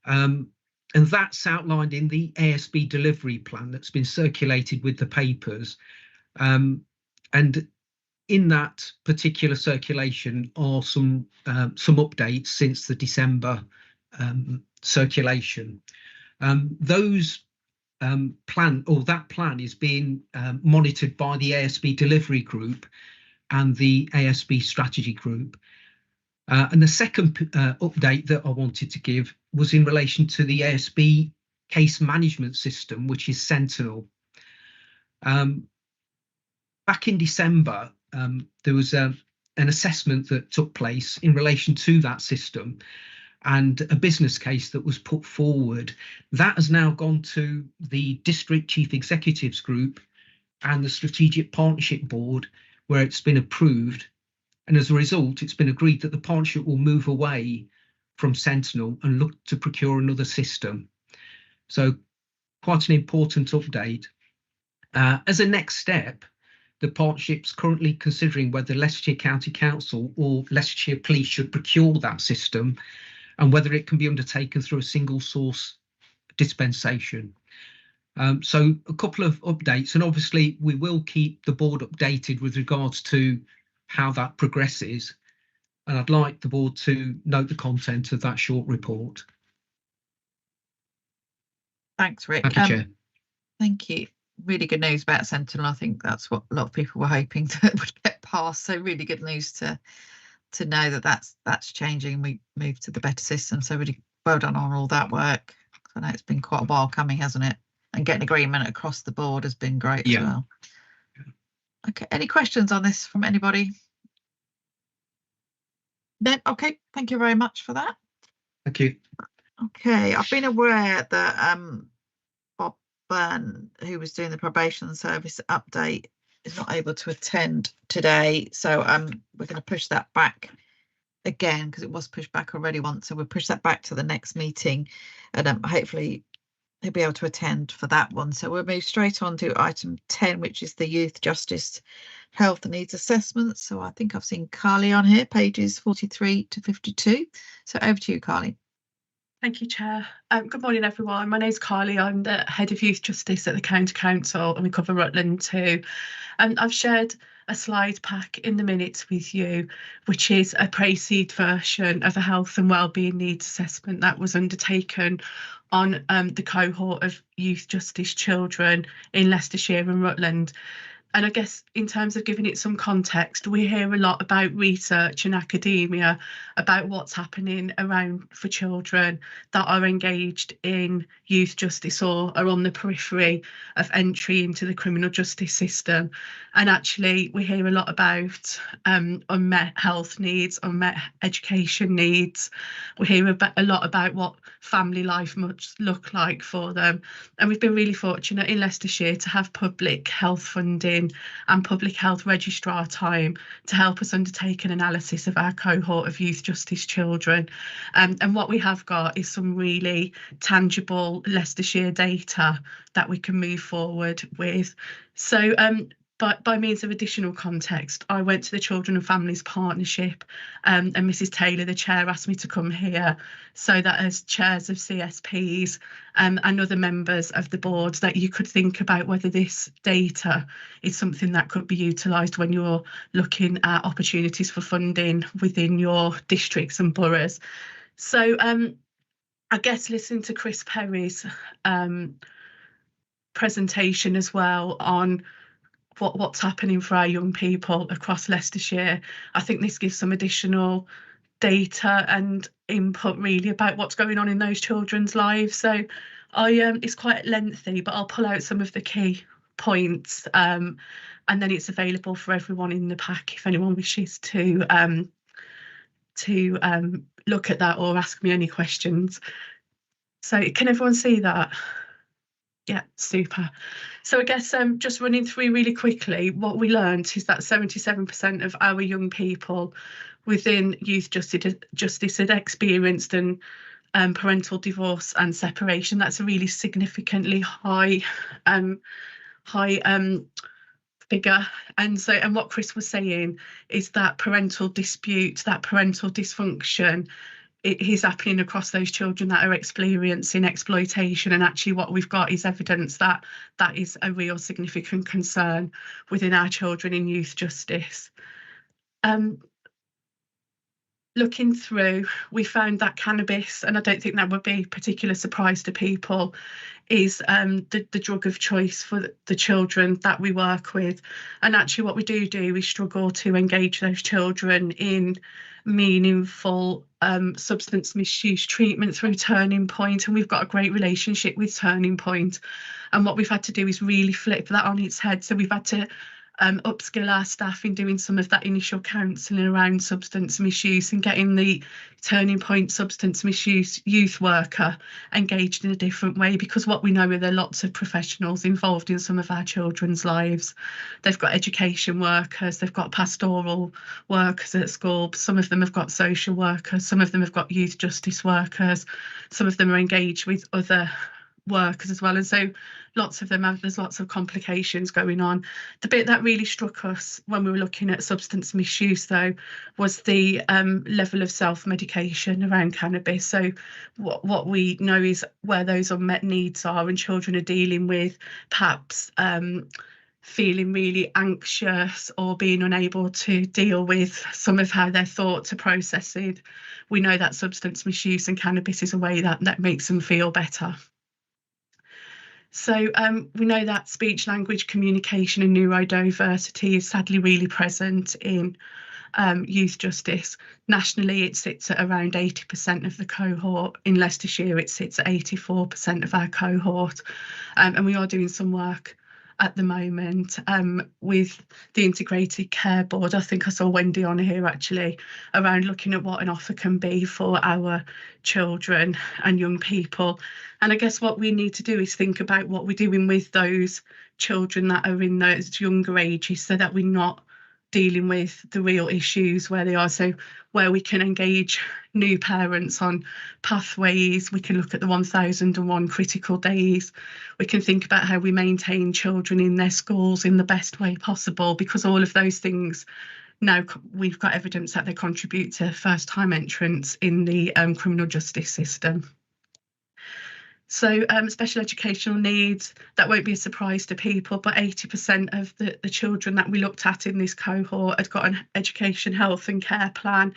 And that's outlined in the ASB delivery plan that's been circulated with the papers. And in that particular circulation are some updates since the December circulation. That plan is being monitored by the ASB delivery group and the ASB strategy group. And the second update that I wanted to give was in relation to the ASB case management system, which is Sentinel. Back in December, there was an assessment that took place in relation to that system, and a business case that was put forward. That has now gone to the District Chief Executives Group and the Strategic Partnership Board, where it's been approved. And as a result, it's been agreed that the partnership will move away from Sentinel and look to procure another system. So quite an important update. As a next step, the partnership's currently considering whether Leicestershire County Council or Leicestershire Police should procure that system, and whether it can be undertaken through a single source dispensation. So a couple of updates, and obviously we will keep the board updated with regards to how that progresses. And I'd like the board to note the content of that short report. Thanks, Rick. Thank you, Chair. Thank you. Really good news about Sentinel. I think that's what a lot of people were hoping that would get passed. So really good news to know that that's changing. We moved to the better system. So really well done on all that work. I know it's been quite a while coming, hasn't it? And getting agreement across the board has been great as well. Okay, any questions on this from anybody? Then okay, thank you very much for that. Thank you. Okay, I've been aware that Bob Byrne, who was doing the probation service update, is not able to attend today, so we're going to push that back again, because it was pushed back already once, so we'll push that back to the next meeting, and hopefully he'll be able to attend for that one. So we'll move straight on to item 10, which is the Youth Justice Health Needs Assessment. So I think I've seen Carly on here, pages 43 to 52. So over to you, Carly. Thank you, Chair. Good morning, everyone. My name's Carly. I'm the Head of Youth Justice at the County Council, and we cover Rutland too. I've shared a slide pack in the minutes with you, which is a pre-seed version of a health and wellbeing needs assessment that was undertaken on the cohort of youth justice children in Leicestershire and Rutland. And I guess in terms of giving it some context, we hear a lot about research and academia about what's happening around for children that are engaged in youth justice or are on the periphery of entry into the criminal justice system. And actually, we hear a lot about unmet health needs, unmet education needs. We hear a lot about what family life must look like for them. And we've been really fortunate in Leicestershire to have public health funding and public health registrar time to help us undertake an analysis of our cohort of youth justice children. And what we have got is some really tangible Leicestershire data that we can move forward with. So but by means of additional context, I went to the Children and Families Partnership, and Mrs. Taylor, the chair, asked me to come here so that as chairs of CSPs and other members of the board, that you could think about whether this data is something that could be utilised when you're looking at opportunities for funding within your districts and boroughs. So I guess listening to Chris Perry's presentation as well on what's happening for our young people across Leicestershire, I think this gives some additional data and input really about what's going on in those children's lives. So it's quite lengthy, but I'll pull out some of the key points, and then it's available for everyone in the pack if anyone wishes to look at that or ask me any questions. So can everyone see that? Yeah, super. So I guess just running through really quickly, what we learned is that 77% of our young people within youth justice had experienced an parental divorce and separation. That's a really significantly high figure. And what Chris was saying is that parental dispute, that parental dysfunction, it is happening across those children that are experiencing exploitation, and actually what we've got is evidence that that is a real significant concern within our children in youth justice. Looking through, we found that cannabis, and I don't think that would be a particular surprise to people, is the drug of choice for the children that we work with. And actually what we do is struggle to engage those children in meaningful substance misuse treatment through Turning Point, and we've got a great relationship with Turning Point. And what we've had to do is really flip that on its head. So we've had to upskill our staff in doing some of that initial counselling around substance misuse and getting the Turning Point substance misuse youth worker engaged in a different way, because what we know are there are lots of professionals involved in some of our children's lives. They've got education workers, they've got pastoral workers at school, some of them have got social workers, some of them have got youth justice workers, some of them are engaged with other workers as well, and so lots of them there's lots of complications going on. The bit that really struck us when we were looking at substance misuse though was the level of self-medication around cannabis. So what we know is where those unmet needs are, and children are dealing with perhaps feeling really anxious or being unable to deal with some of how their thoughts are processed. We know that substance misuse and cannabis is a way that makes them feel better. So we know that speech, language, communication and neurodiversity is sadly really present in youth justice. Nationally, it sits at around 80% of the cohort. In Leicestershire, it sits at 84% of our cohort. And we are doing some work at the moment with the Integrated Care Board. I think I saw Wendy on here actually, around looking at what an offer can be for our children and young people. And I guess what we need to do is think about what we're doing with those children that are in those younger ages, so that we're not dealing with the real issues where they are. So where we can engage new parents on pathways, we can look at the 1001 critical days, we can think about how we maintain children in their schools in the best way possible, because all of those things now we've got evidence that they contribute to first time entrance in the criminal justice system. So special educational needs, that won't be a surprise to people, but 80% of the children that we looked at in this cohort had got an education, health and care plan.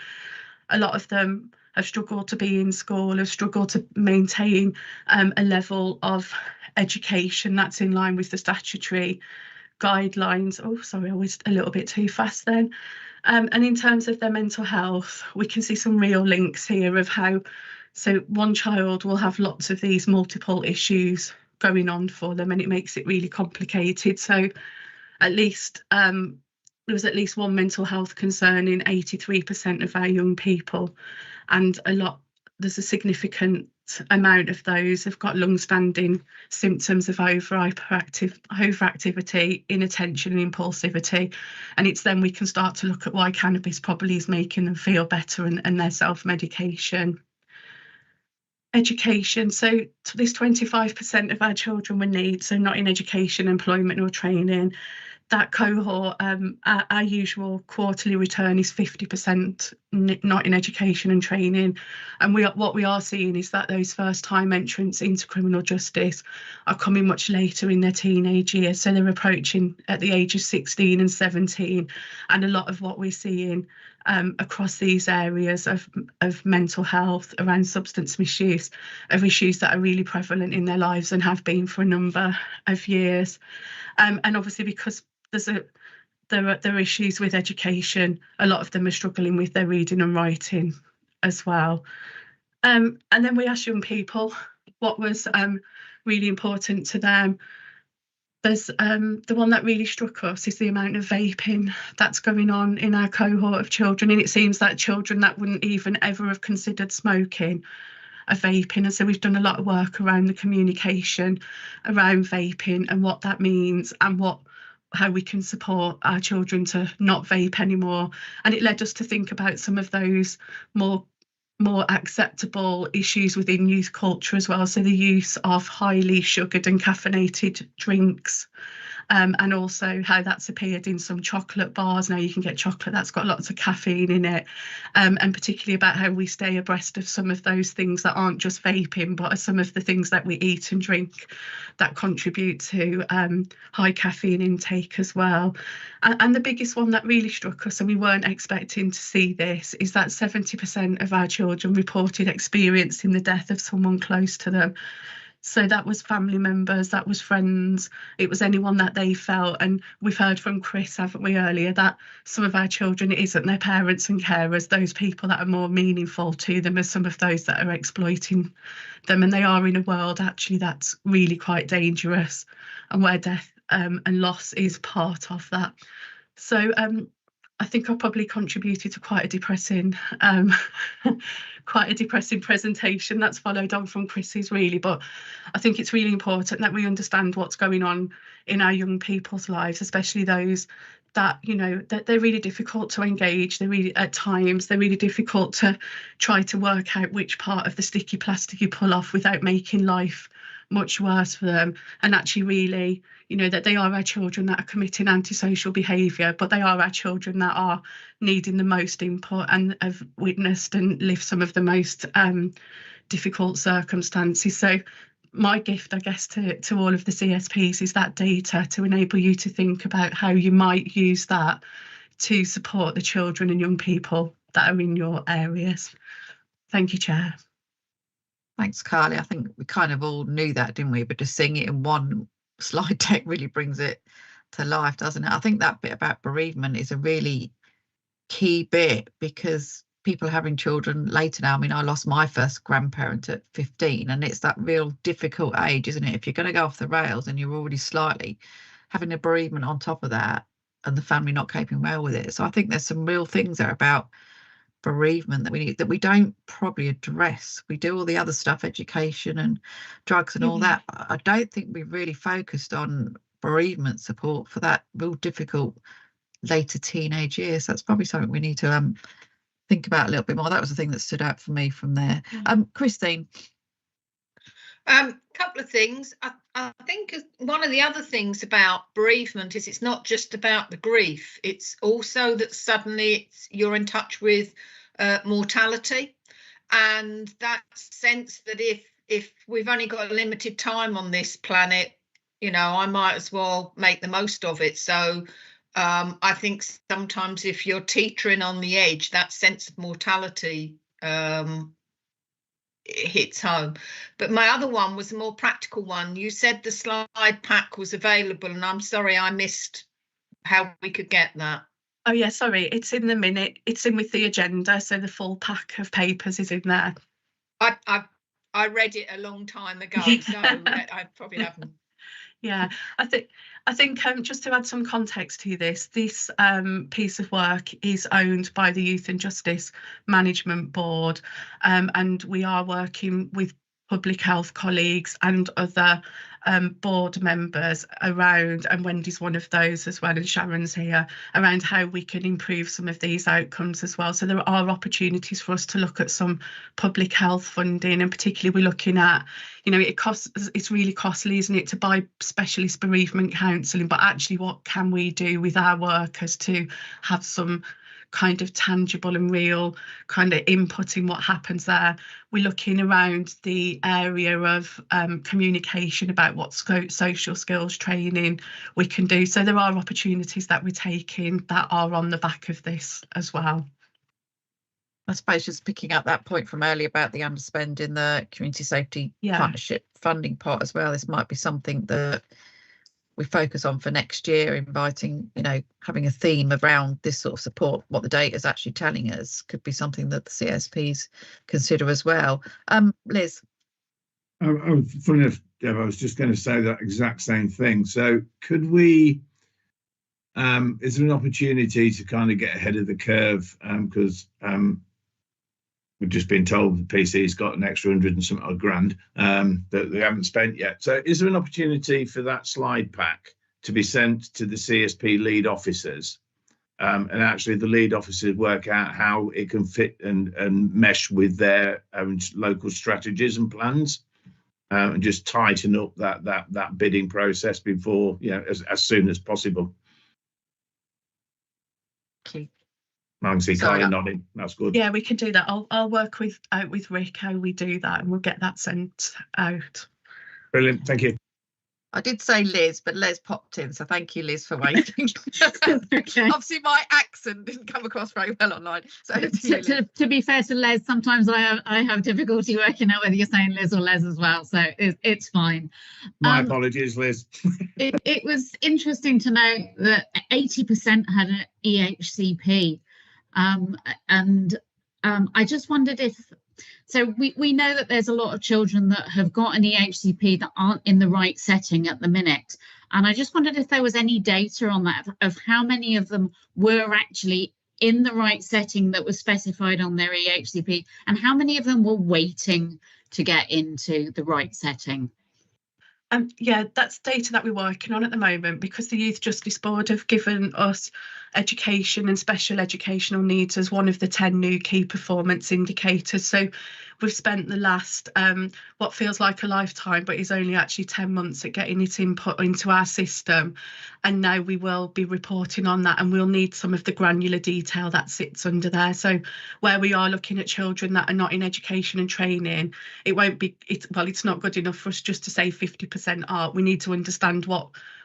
A lot of them have struggled to be in school, have struggled to maintain a level of education that's in line with the statutory guidelines. Oh, sorry, I was a little bit too fast then. And in terms of their mental health, we can see some real links here of how, so one child will have lots of these multiple issues going on for them, and it makes it really complicated. So at least there was at least one mental health concern in 83% of our young people, and there's a significant amount of those have got long-standing symptoms of overactivity, inattention and impulsivity, and it's then we can start to look at why cannabis probably is making them feel better and their self-medication. Education, so this 25% of our children with needs, so not in education, employment or training. That cohort, our usual quarterly return is 50% not in education and training. And what we are seeing is that those first time entrants into criminal justice are coming much later in their teenage years. So they're approaching at the age of 16 and 17. And a lot of what we're seeing across these areas of mental health, around substance misuse, of issues that are really prevalent in their lives and have been for a number of years. And obviously because there are issues with education, a lot of them are struggling with their reading and writing as well. And then we asked young people what was really important to them. There's the one that really struck us is the amount of vaping that's going on in our cohort of children, and it seems that children that wouldn't even ever have considered smoking are vaping. And so we've done a lot of work around the communication around vaping and what that means and how we can support our children to not vape anymore. And it led us to think about some of those more acceptable issues within youth culture as well. So the use of highly sugared and caffeinated drinks, and also how that's appeared in some chocolate bars. Now you can get chocolate that's got lots of caffeine in it, and particularly about how we stay abreast of some of those things that aren't just vaping, but are some of the things that we eat and drink that contribute to high caffeine intake as well. And the biggest one that really struck us, and we weren't expecting to see this, is that 70% of our children reported experiencing the death of someone close to them. So that was family members, that was friends, it was anyone that they felt. And we've heard from Chris, haven't we, earlier, that some of our children, it isn't their parents and carers, those people that are more meaningful to them as some of those that are exploiting them. And they are in a world actually that's really quite dangerous, and where death and loss is part of that. So I think I probably contributed to quite a depressing presentation that's followed on from Chris's, really. But I think it's really important that we understand what's going on in our young people's lives, especially those that, you know, that they're really difficult to engage. They're really, at times, they're really difficult to try to work out which part of the sticky plastic you pull off without making life much worse for them. And actually really, you know, that they are our children that are committing antisocial behaviour, but they are our children that are needing the most input and have witnessed and lived some of the most difficult circumstances. So my gift, I guess, to all of the CSPs is that data to enable you to think about how you might use that to support the children and young people that are in your areas. Thank you, Chair. Thanks, Carly. I think we kind of all knew that, didn't we? But just seeing it in one slide deck really brings it to life, doesn't it? I think that bit about bereavement is a really key bit, because people having children later now. I mean, I lost my first grandparent at 15, and it's that real difficult age, isn't it? If you're going to go off the rails and you're already slightly having a bereavement on top of that, and the family not coping well with it. So I think there's some real things there about bereavement that we need, that we don't probably address. We do all the other stuff, education and drugs and all that. I don't think we've really focused on bereavement support for that real difficult later teenage years. That's probably something we need to think about a little bit more. That was the thing that stood out for me from there. Christine. Couple of things. I think one of the other things about bereavement is it's not just about the grief. It's also that suddenly you're in touch with mortality, and that sense that if we've only got a limited time on this planet, you know, I might as well make the most of it. So I think sometimes if you're teetering on the edge, that sense of mortality it hits home. But my other one was a more practical one. You said the slide pack was available, and I'm sorry I missed how we could get that. Oh yeah, sorry, it's in the minute. It's in with the agenda, so the full pack of papers is in there. I read it a long time ago, so I probably haven't. Yeah, I think just to add some context to this piece of work is owned by the Youth and Justice Management Board, and we are working with public health colleagues and other board members around, and Wendy's one of those as well, and Sharon's here, around how we can improve some of these outcomes as well. So there are opportunities for us to look at some public health funding, and particularly we're looking at, you know, it's really costly, isn't it, to buy specialist bereavement counselling, but actually what can we do with our workers to have some kind of tangible and real kind of input in what happens there. We're looking around the area of communication about what social skills training we can do. So there are opportunities that we're taking that are on the back of this as well. I suppose just picking up that point from earlier about the underspend in the community safety partnership funding pot as well, this might be something that we focus on for next year, inviting, you know, having a theme around this sort of support. What the data is actually telling us could be something that the CSPs consider as well. Liz. Funny enough, Deb, I was just going to say that exact same thing. So could we, is there an opportunity to kind of get ahead of the curve? Because we've just been told the PC's got an extra 100 and some odd grand that they haven't spent yet. So is there an opportunity for that slide pack to be sent to the CSP lead officers, and actually the lead officers work out how it can fit and mesh with their own local strategies and plans, and just tighten up that bidding process before, you know, as soon as possible? Okay. I can see Kylie nodding. That's good. Yeah, we can do that. I'll work out with Rick how we do that, and we'll get that sent out. Brilliant. Thank you. I did say Liz, but Les popped in, so thank you, Liz, for waiting. Okay. Obviously, my accent didn't come across very well online. So to be fair to Les, sometimes I have difficulty working out whether you're saying Liz or Les as well, so it's fine. My apologies, Liz. It was interesting to know that 80% had an EHCP, and I just wondered if. So we know that there's a lot of children that have got an EHCP that aren't in the right setting at the minute. And I just wondered if there was any data on that, of how many of them were actually in the right setting that was specified on their EHCP, and how many of them were waiting to get into the right setting. Yeah, that's data that we're working on at the moment, because the Youth Justice Board have given us education and special educational needs as one of the 10 new key performance indicators. So we've spent the last what feels like a lifetime, but is only actually 10 months at getting it input into our system, and now we will be reporting on that, and we'll need some of the granular detail that sits under there. So where we are looking at children that are not in education and training, it won't be, it's not good enough for us just to say 50% are. We need to understand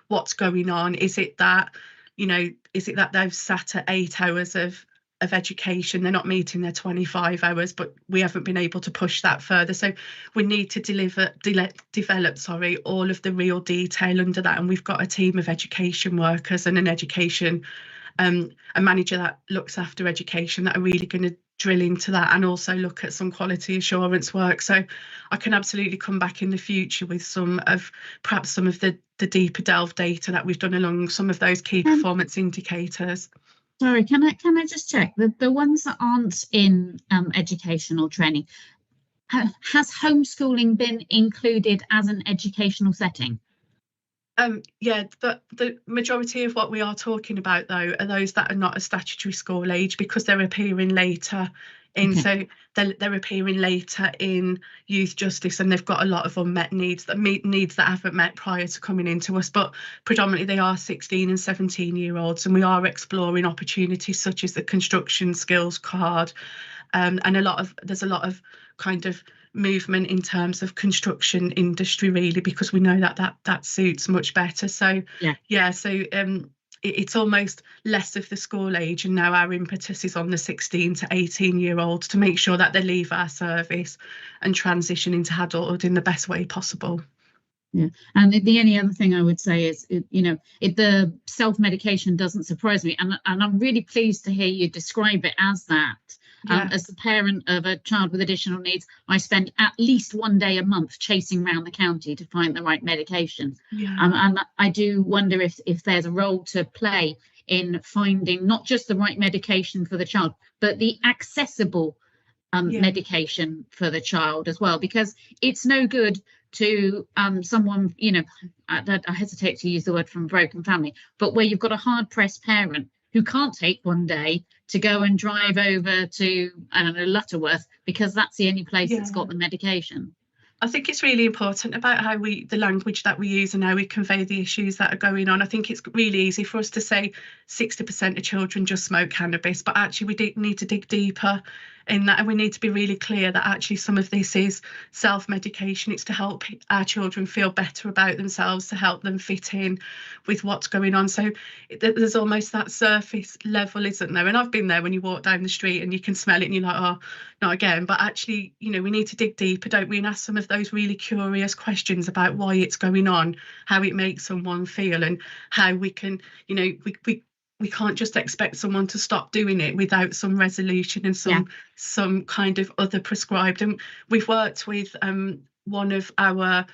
what's going on. Is it that, you know, is it that they've sat at 8 hours of education, they're not meeting their 25 hours, but we haven't been able to push that further? So we need to develop all of the real detail under that, and we've got a team of education workers and an education a manager that looks after education that are really going to drill into that, and also look at some quality assurance work. So I can absolutely come back in the future with perhaps some of the deeper delve data that we've done along some of those key performance indicators. Sorry, can I just check the ones that aren't in educational training? Has homeschooling been included as an educational setting? Yeah, the majority of what we are talking about, though, are those that are not a statutory school age, because they're appearing later in. So they're appearing later in youth justice, and they've got a lot of unmet needs that haven't met prior to coming into us. But predominantly they are 16 and 17-year-olds, and we are exploring opportunities such as the construction skills card, and there's a lot of kind of movement in terms of construction industry, really, because we know that suits much better. So it's almost less of the school age, and now our impetus is on the 16 to 18-year-olds to make sure that they leave our service and transition into adulthood in the best way possible. Yeah, and the only other thing I would say is, the self-medication doesn't surprise me, and I'm really pleased to hear you describe it as that. As the parent of a child with additional needs, I spend at least one day a month chasing around the county to find the right medication. And I do wonder if there's a role to play in finding not just the right medication for the child, but the accessible medication for the child as well, because it's no good to someone, I hesitate to use the word from a broken family, but where you've got a hard-pressed parent who can't take one day to go and drive over to, I don't know, Lutterworth, because that's the only place that's got the medication. I think it's really important about how the language that we use and how we convey the issues that are going on. I think it's really easy for us to say 60% of children just smoke cannabis, but actually we need to dig deeper in that, and we need to be really clear that actually some of this is self-medication. It's to help our children feel better about themselves, to help them fit in with what's going on. So there's almost that surface level, isn't there? And I've been there when you walk down the street and you can smell it and you're like, oh, not again. But actually, we need to dig deeper, don't we, and ask some of those really curious questions about why it's going on, how it makes someone feel, and how we can, we can't just expect someone to stop doing it without some resolution and some kind of other prescribed. And we've worked with one of our,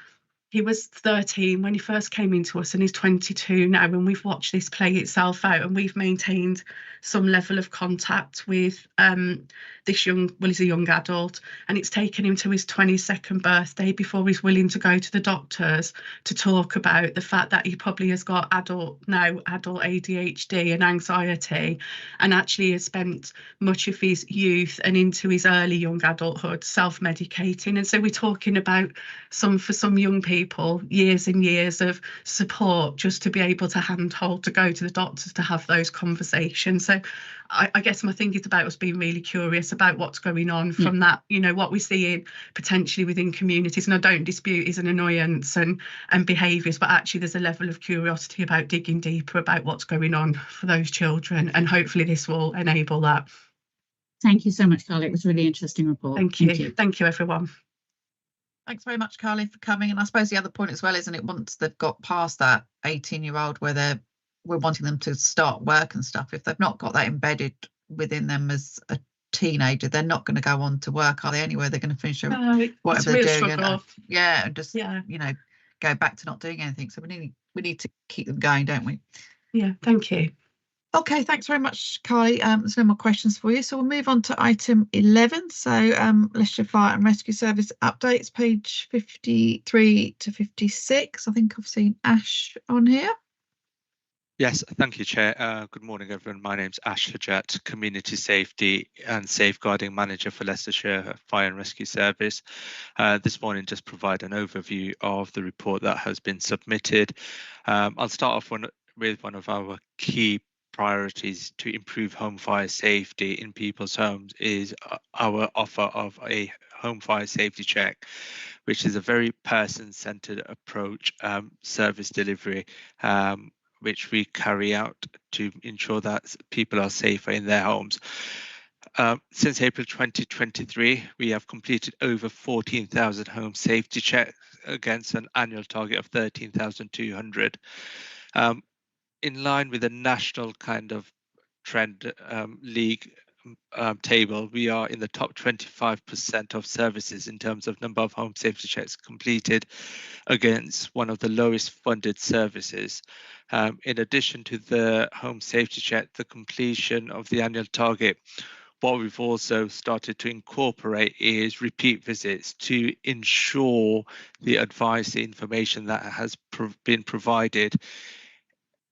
he was 13 when he first came into us, and he's 22 now, and we've watched this play itself out, and we've maintained some level of contact with this he's a young adult, and it's taken him to his 22nd birthday before he's willing to go to the doctors to talk about the fact that he probably has got adult ADHD and anxiety, and actually has spent much of his youth and into his early young adulthood self-medicating. And so we're talking about for some young people, years and years of support just to be able to handhold, to go to the doctors, to have those conversations. So I guess my thing is about us being really curious about what's going on from that, what we're seeing potentially within communities. And I don't dispute is an annoyance and behaviours, but actually there's a level of curiosity about digging deeper about what's going on for those children. And hopefully this will enable that. Thank you so much, Carly. It was a really interesting report. Thank you. Thank you, everyone. Thanks very much, Carly, for coming. And I suppose the other point as well, isn't it, once they've got past that 18-year-old where we're wanting them to start work and stuff, if they've not got that embedded within them as a teenager, they're not going to go on to work, are they? Anyway, they're going to finish whatever they're doing and just go back to not doing anything. So we need to keep them going, don't we? Yeah, thank you. Okay, thanks very much, Carly. There's no more questions for you, so we'll move on to item 11. So Leicestershire Fire and Rescue Service updates, page 53 to 56. I think I've seen Ash on here. Yes, thank you, Chair. Good morning, everyone. My name's Ash Hajat, Community Safety and Safeguarding Manager for Leicestershire Fire and Rescue Service. This morning, just provide an overview of the report that has been submitted. I'll start off with one of our key priorities to improve home fire safety in people's homes is our offer of a home fire safety check, which is a very person-centered approach service delivery, which we carry out to ensure that people are safer in their homes. Since April 2023, we have completed over 14,000 home safety checks against an annual target of 13,200. In line with the national kind of trend league table, we are in the top 25% of services in terms of number of home safety checks completed against one of the lowest funded services. In addition to the home safety check, the completion of the annual target what we've also started to incorporate is repeat visits to ensure the advice, the information that has been provided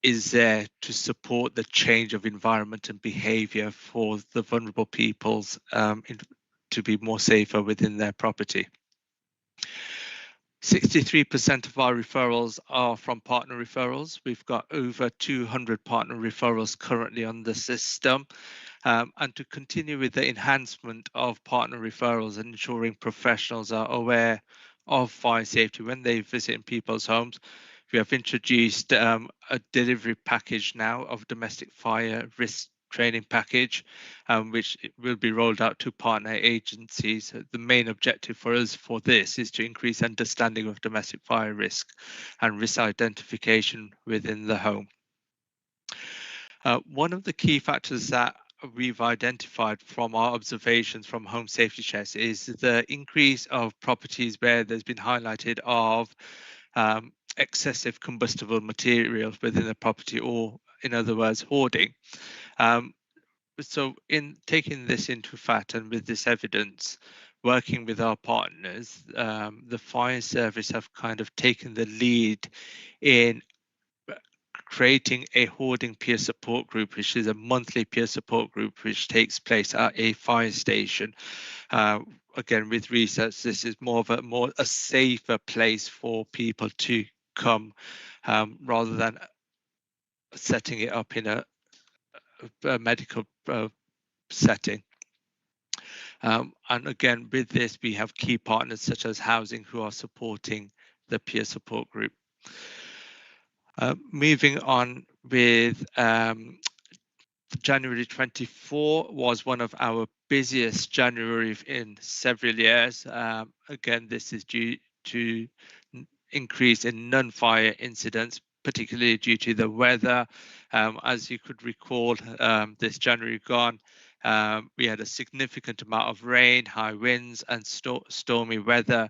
is there to support the change of environment and behaviour for the vulnerable peoples to be more safer within their property. 63% of our referrals are from partner referrals. We've got over 200 partner referrals currently on the system. And to continue with the enhancement of partner referrals and ensuring professionals are aware of fire safety when they visit in people's homes, we have introduced a delivery package now of domestic fire risk training package, which will be rolled out to partner agencies. The main objective for us for this is to increase understanding of domestic fire risk and risk identification within the home. One of the key factors that we've identified from our observations from home safety checks is the increase of properties where there's been highlighted of excessive combustible materials within the property, or in other words, hoarding. So in taking this into fact and with this evidence, working with our partners, the fire service have kind of taken the lead in creating a hoarding peer support group, which is a monthly peer support group which takes place at a fire station. Again, with research, this is more of a safer place for people to come, rather than setting it up in a medical setting. And again, with this, we have key partners such as housing who are supporting the peer support group. Moving on with January 24 was one of our busiest January in several years. Again, this is due to increase in non-fire incidents, particularly due to the weather. As you could recall, this January gone, we had a significant amount of rain, high winds and stormy weather,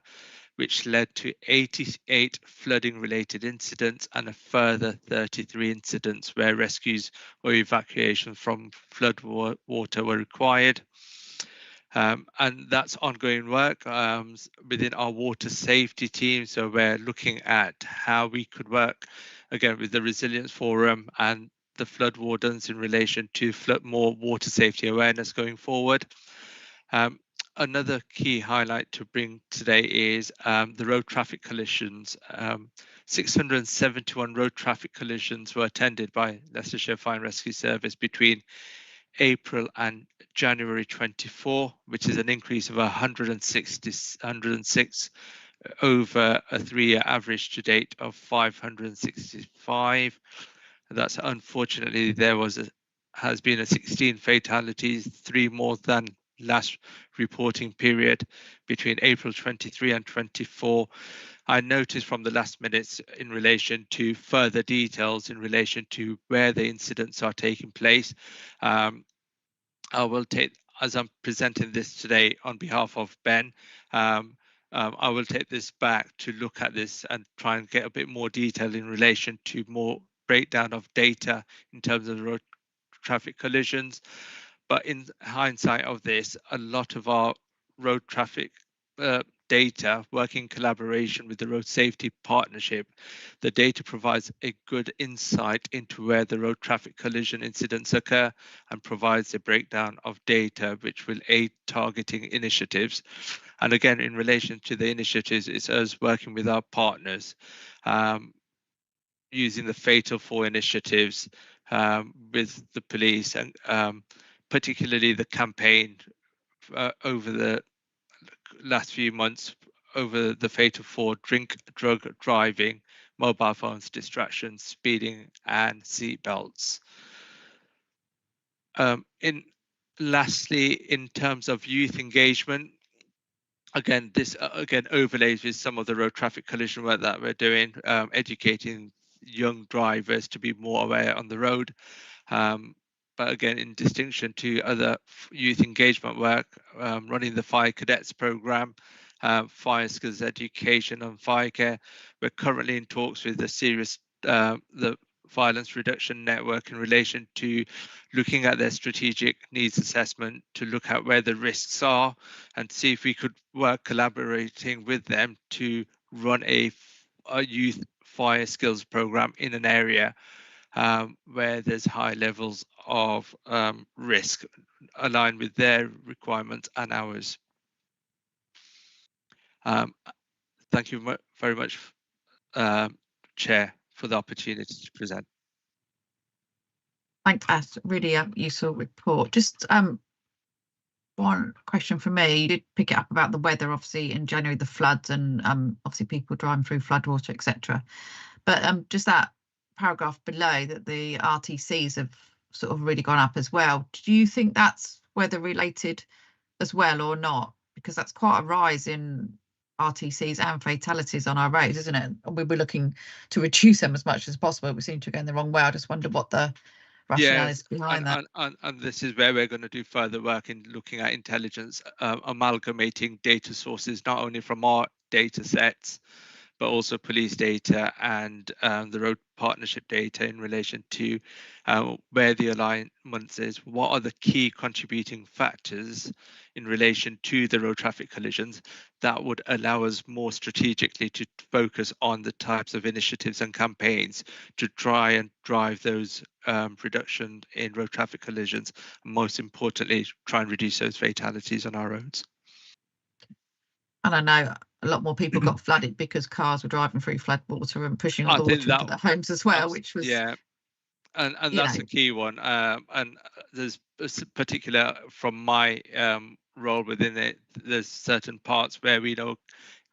which led to 88 flooding related incidents and a further 33 incidents where rescues or evacuation from flood water were required. And that's ongoing work within our water safety team. So we're looking at how we could work again with the Resilience Forum and the flood wardens in relation to more water safety awareness going forward. Another key highlight to bring today is the road traffic collisions. 671 road traffic collisions were attended by Leicestershire Fire and Rescue Service between April and January 24, which is an increase of 106 over a 3-year average to date of 565. That's unfortunately has been 16 fatalities, 3 more than last reporting period between April 23 and 24. I noticed from the last minutes in relation to further details in relation to where the incidents are taking place. I will take, as I'm presenting this today on behalf of Ben, I will take this back to look at this and try and get a bit more detail in relation to more breakdown of data in terms of road traffic collisions. But in hindsight of this, a lot of our road traffic data, working in collaboration with the Road Safety Partnership, the data provides a good insight into where the road traffic collision incidents occur and provides a breakdown of data which will aid targeting initiatives. And again, in relation to the initiatives, it's us working with our partners, using the Fatal 4 initiatives with the police and particularly the campaign over the last few months over the Fatal 4 drink, drug driving, mobile phones, distractions, speeding and seat belts. Lastly, in terms of youth engagement, again, this overlays with some of the road traffic collision work that we're doing, educating young drivers to be more aware on the road. But again, in distinction to other youth engagement work, running the Fire Cadets program, fire skills education and fire care. We're currently in talks with the Violence Reduction Network in relation to looking at their strategic needs assessment to look at where the risks are and see if we could work collaborating with them to run a youth fire skills program in an area where there's high levels of risk aligned with their requirements and ours. Thank you very much, Chair, for the opportunity to present. Thanks, that's really a useful report. Just one question from me. You did pick it up about the weather, obviously in January, the floods, and obviously people driving through floodwater, etc. But just that paragraph below, that the RTCs have sort of really gone up as well. Do you think that's weather related as well or not? Because that's quite a rise in RTCs and fatalities on our roads, isn't it? And we were looking to reduce them as much as possible. We seem to go in the wrong way. I just wonder what the rationale is behind that. And this is where we're going to do further work in looking at intelligence, amalgamating data sources, not only from our data sets, but also police data and the road partnership data in relation to where the alignment is, what are the key contributing factors in relation to the road traffic collisions that would allow us more strategically to focus on the types of initiatives and campaigns to try and drive those reduction in road traffic collisions, and most importantly, try and reduce those fatalities on our roads. And I know a lot more people got flooded because cars were driving through floodwater and pushing all the water into their homes as well, which was and that's a key one. And there's particular from my role within it, there's certain parts where we know,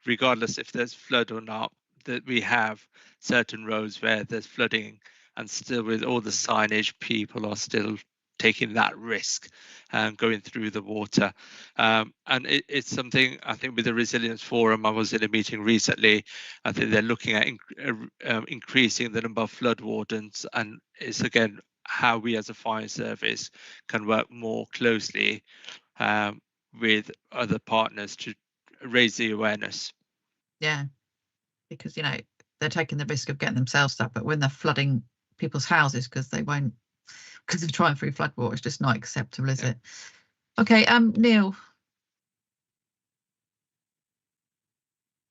regardless if there's flood or not, that we have certain roads where there's flooding, and still with all the signage, people are still taking that risk and going through the water. And it's something, I think, with the Resilience Forum, I was in a meeting recently, I think they're looking at increasing the number of flood wardens, and it's again how we as a fire service can work more closely with other partners to raise the awareness. Yeah, because, you know, they're taking the risk of getting themselves stuck, but when they're flooding people's houses because they're trying through floodwater, it's just not acceptable, is it? Okay, Neil.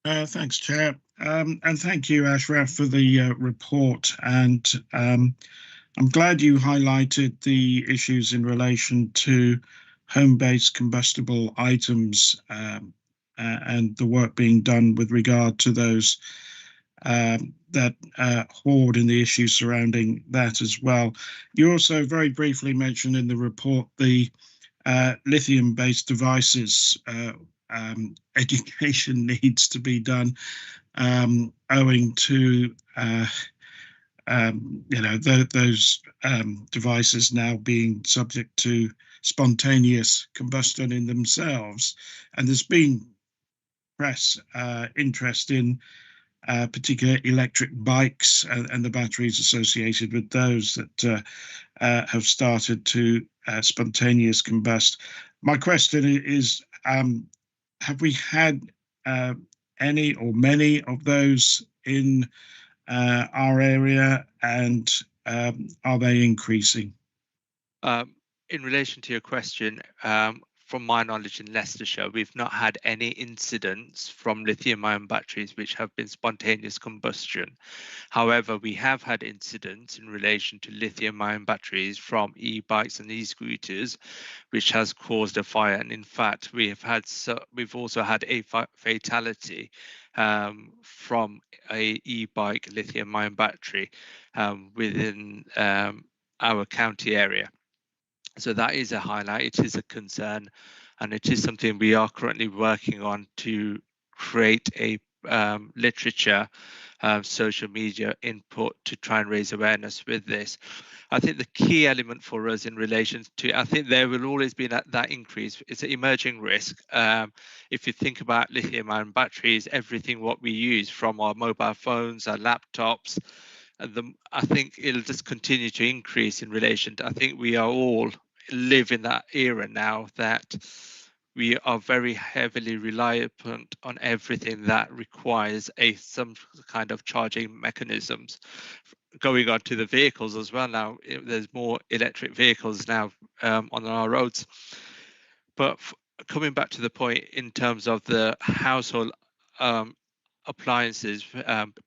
Thanks, Chair, and thank you, Ashraf, for the report. And I'm glad you highlighted the issues in relation to home-based combustible items and the work being done with regard to those that hoard and the issues surrounding that as well. You also very briefly mentioned in the report the lithium-based devices. Education needs to be done owing to those devices now being subject to spontaneous combustion in themselves, and there's been press interest in particular electric bikes and the batteries associated with those that have started to spontaneous combust. My question is, have we had any or many of those in our area, and are they increasing? In relation to your question, from my knowledge in Leicestershire, we've not had any incidents from lithium-ion batteries which have been spontaneous combustion. However, we have had incidents in relation to lithium-ion batteries from e-bikes and e-scooters, which has caused a fire. And in fact, we've also had a fatality from a e-bike lithium-ion battery within our county area. So that is a highlight, it is a concern, and it is something we are currently working on to create a literature, social media input to try and raise awareness with this. I think the key element for us in relation to, I think there will always be that increase, it's an emerging risk. If you think about lithium-ion batteries, everything what we use from our mobile phones, our laptops, I think it'll just continue to increase in relation to, I think we are all live in that era now that we are very heavily reliant on everything that requires some kind of charging mechanisms. going on to the vehicles as well now. There's more electric vehicles now on our roads. But coming back to the point in terms of the household appliances,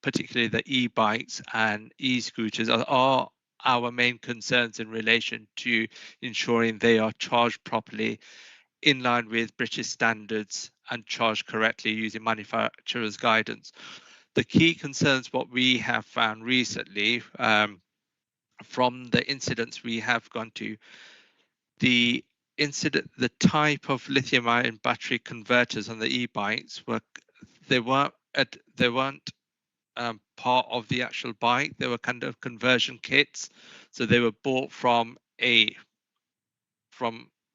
particularly the e-bikes and e-scooters, are our main concerns in relation to ensuring they are charged properly in line with British standards and charged correctly using manufacturers' guidance. The key concerns what we have found recently from the incidents we have gone to, the type of lithium-ion battery converters on the e-bikes they weren't part of the actual bike. They were kind of conversion kits, so they were bought from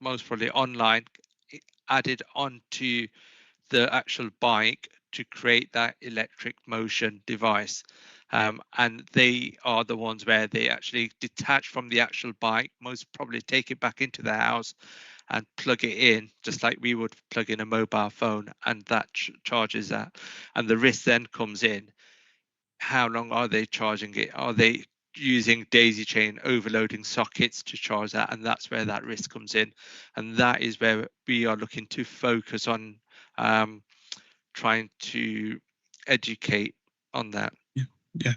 most probably online, added onto the actual bike to create that electric motion device. And they are the ones where they actually detach from the actual bike, most probably take it back into the house and plug it in, just like we would plug in a mobile phone, and that charges that. And the risk then comes in, how long are they charging it? Are they using daisy chain overloading sockets to charge that? And that's where that risk comes in. And that is where we are looking to focus on trying to educate on that. Yeah,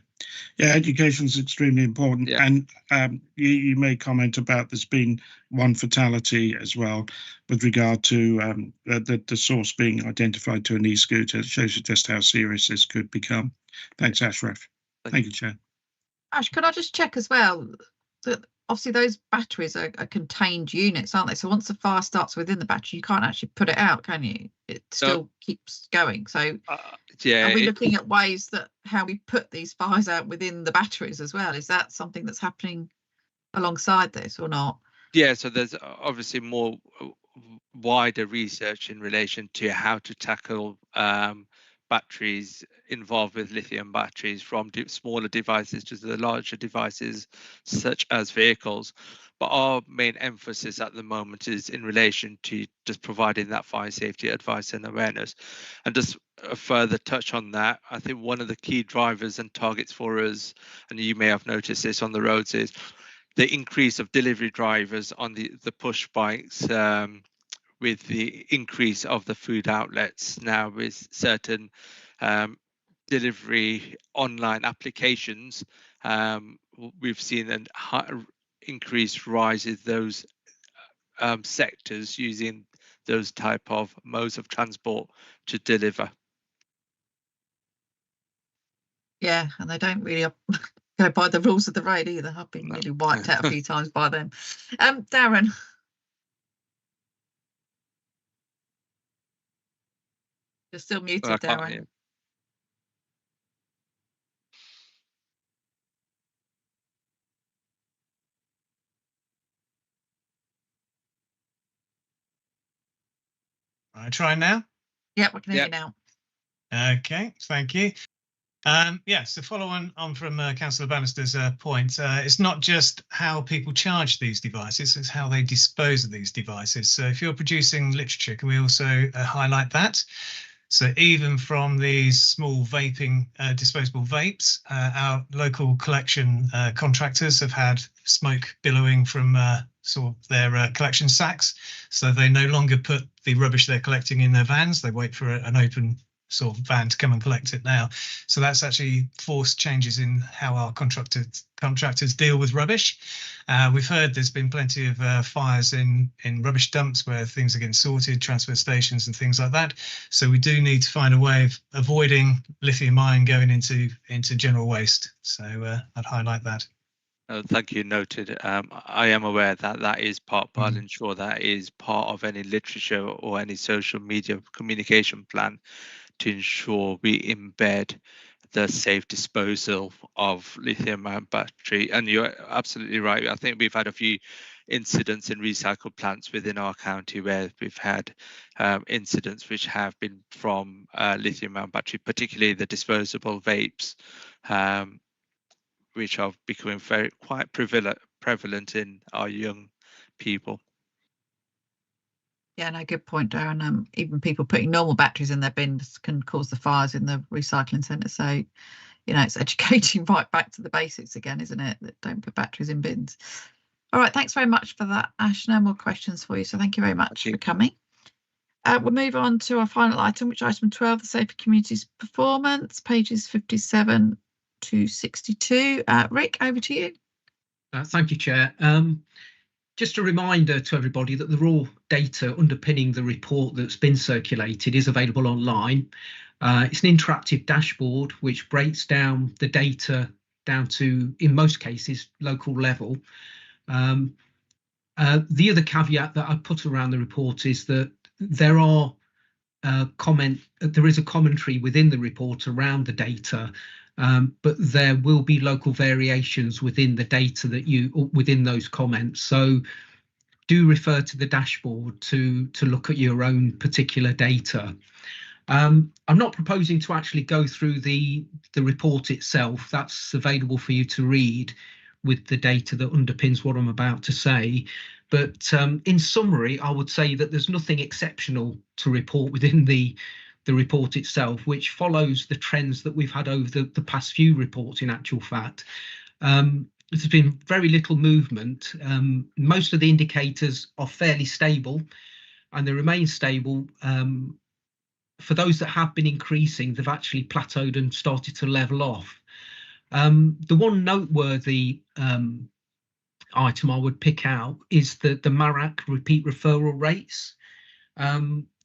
education is extremely important. Yeah. And you made comment about there's been one fatality as well with regard to the source being identified to an e-scooter. It shows you just how serious this could become. Thanks, Ashraf. Thank you, Chair. Ash, could I just check as well that obviously those batteries are contained units, aren't they? So once the fire starts within the battery, you can't actually put it out, can you? It still keeps going. So yeah, are we looking at ways that how we put these fires out within the batteries as well? Is that something that's happening alongside this or not? Yeah, so there's obviously more wider research in relation to how to tackle batteries involved with lithium batteries, from smaller devices to the larger devices such as vehicles. But our main emphasis at the moment is in relation to just providing that fire safety advice and awareness. And just a further touch on that, I think one of the key drivers and targets for us, and you may have noticed this on the roads, is the increase of delivery drivers on the push bikes, with the increase of the food outlets now with certain delivery online applications. We've seen an increased rise in those sectors using those type of modes of transport to deliver. Yeah, and they don't really go by the rules of the road either. I've been really wiped out a few times by them. Darren. You're still muted, Darren. I try now? Yeah, we can hear you now. Okay, thank you. Yes, to follow on from Councillor Bannister's point, it's not just how people charge these devices, it's how they dispose of these devices. So if you're producing literature, can we also highlight that? So even from these small vaping, disposable vapes, our local collection contractors have had smoke billowing from sort of their collection sacks. So they no longer put the rubbish they're collecting in their vans. They wait for an open sort of van to come and collect it now. So that's actually forced changes in how our contractors deal with rubbish. We've heard there's been plenty of fires in rubbish dumps where things are getting sorted, transfer stations and things like that. So we do need to find a way of avoiding lithium ion going into general waste. So I'd highlight that. Thank you, noted. I am aware that that is part, but I'll ensure that is part of any literature or any social media communication plan to ensure we embed the safe disposal of lithium-ion battery. And you're absolutely right. I think we've had a few incidents in recycled plants within our county where we've had incidents which have been from lithium-ion battery, particularly the disposable vapes, which are becoming quite prevalent in our young people. Yeah, no, good point, Darren. Even people putting normal batteries in their bins can cause the fires in the recycling centre. So, you know, it's educating right back to the basics again, isn't it? That don't put batteries in bins. All right, thanks very much for that, Ash. No more questions for you, so thank you very much for coming. We'll move on to our final item, which is item 12, the Safer Communities Performance, pages 57 to 62. Rick, over to you. Thank you, Chair. Just a reminder to everybody that the raw data underpinning the report that's been circulated is available online. It's an interactive dashboard which breaks down the data down to, in most cases, local level. The other caveat that I put around the report is that there is a commentary within the report around the data, but there will be local variations within the data within those comments. So do refer to the dashboard to look at your own particular data. I'm not proposing to actually go through the report itself. That's available for you to read with the data that underpins what I'm about to say. But in summary, I would say that there's nothing exceptional to report within the report itself, which follows the trends that we've had over the past few reports, in actual fact. There's been very little movement. Most of the indicators are fairly stable, and they remain stable. For those that have been increasing, they've actually plateaued and started to level off. The one noteworthy item I would pick out is the MARAC repeat referral rates.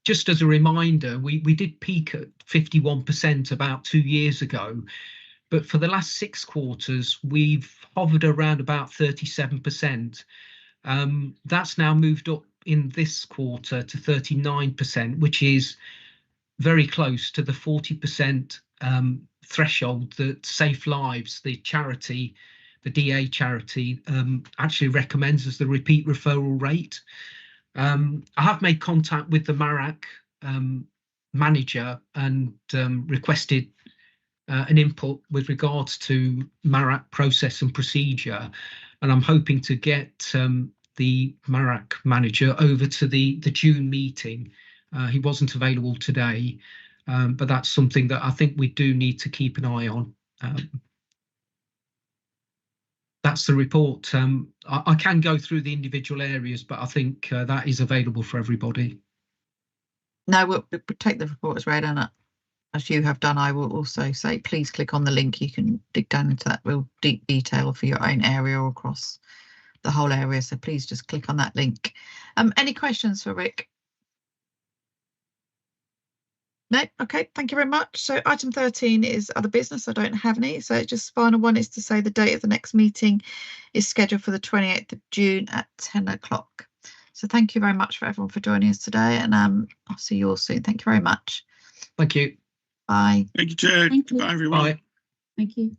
Just as a reminder, we did peak at 51% about 2 years ago, but for the last 6 quarters, we've hovered around about 37%. That's now moved up in this quarter to 39%, which is very close to the 40% threshold that Safe Lives, the charity, the DA charity, actually recommends as the repeat referral rate. I have made contact with the MARAC manager and requested an input with regards to MARAC process and procedure, and I'm hoping to get the MARAC manager over to the June meeting. He wasn't available today, but that's something that I think we do need to keep an eye on. That's the report. I can go through the individual areas, but I think that is available for everybody. No, we'll take the report as read, and as you have done, I will also say, please click on the link. You can dig down into that real deep detail for your own area or across the whole area. So please just click on that link. Any questions for Rick? No, okay, thank you very much. So item 13 is other business. I don't have any. So just final one is to say the date of the next meeting is scheduled for the 28th of June at 10 o'clock. So thank you very much for everyone for joining us today, and I'll see you all soon. Thank you very much. Thank you. Bye. Thank you, Chair. Thank you. Bye, everyone. Bye. Thank you.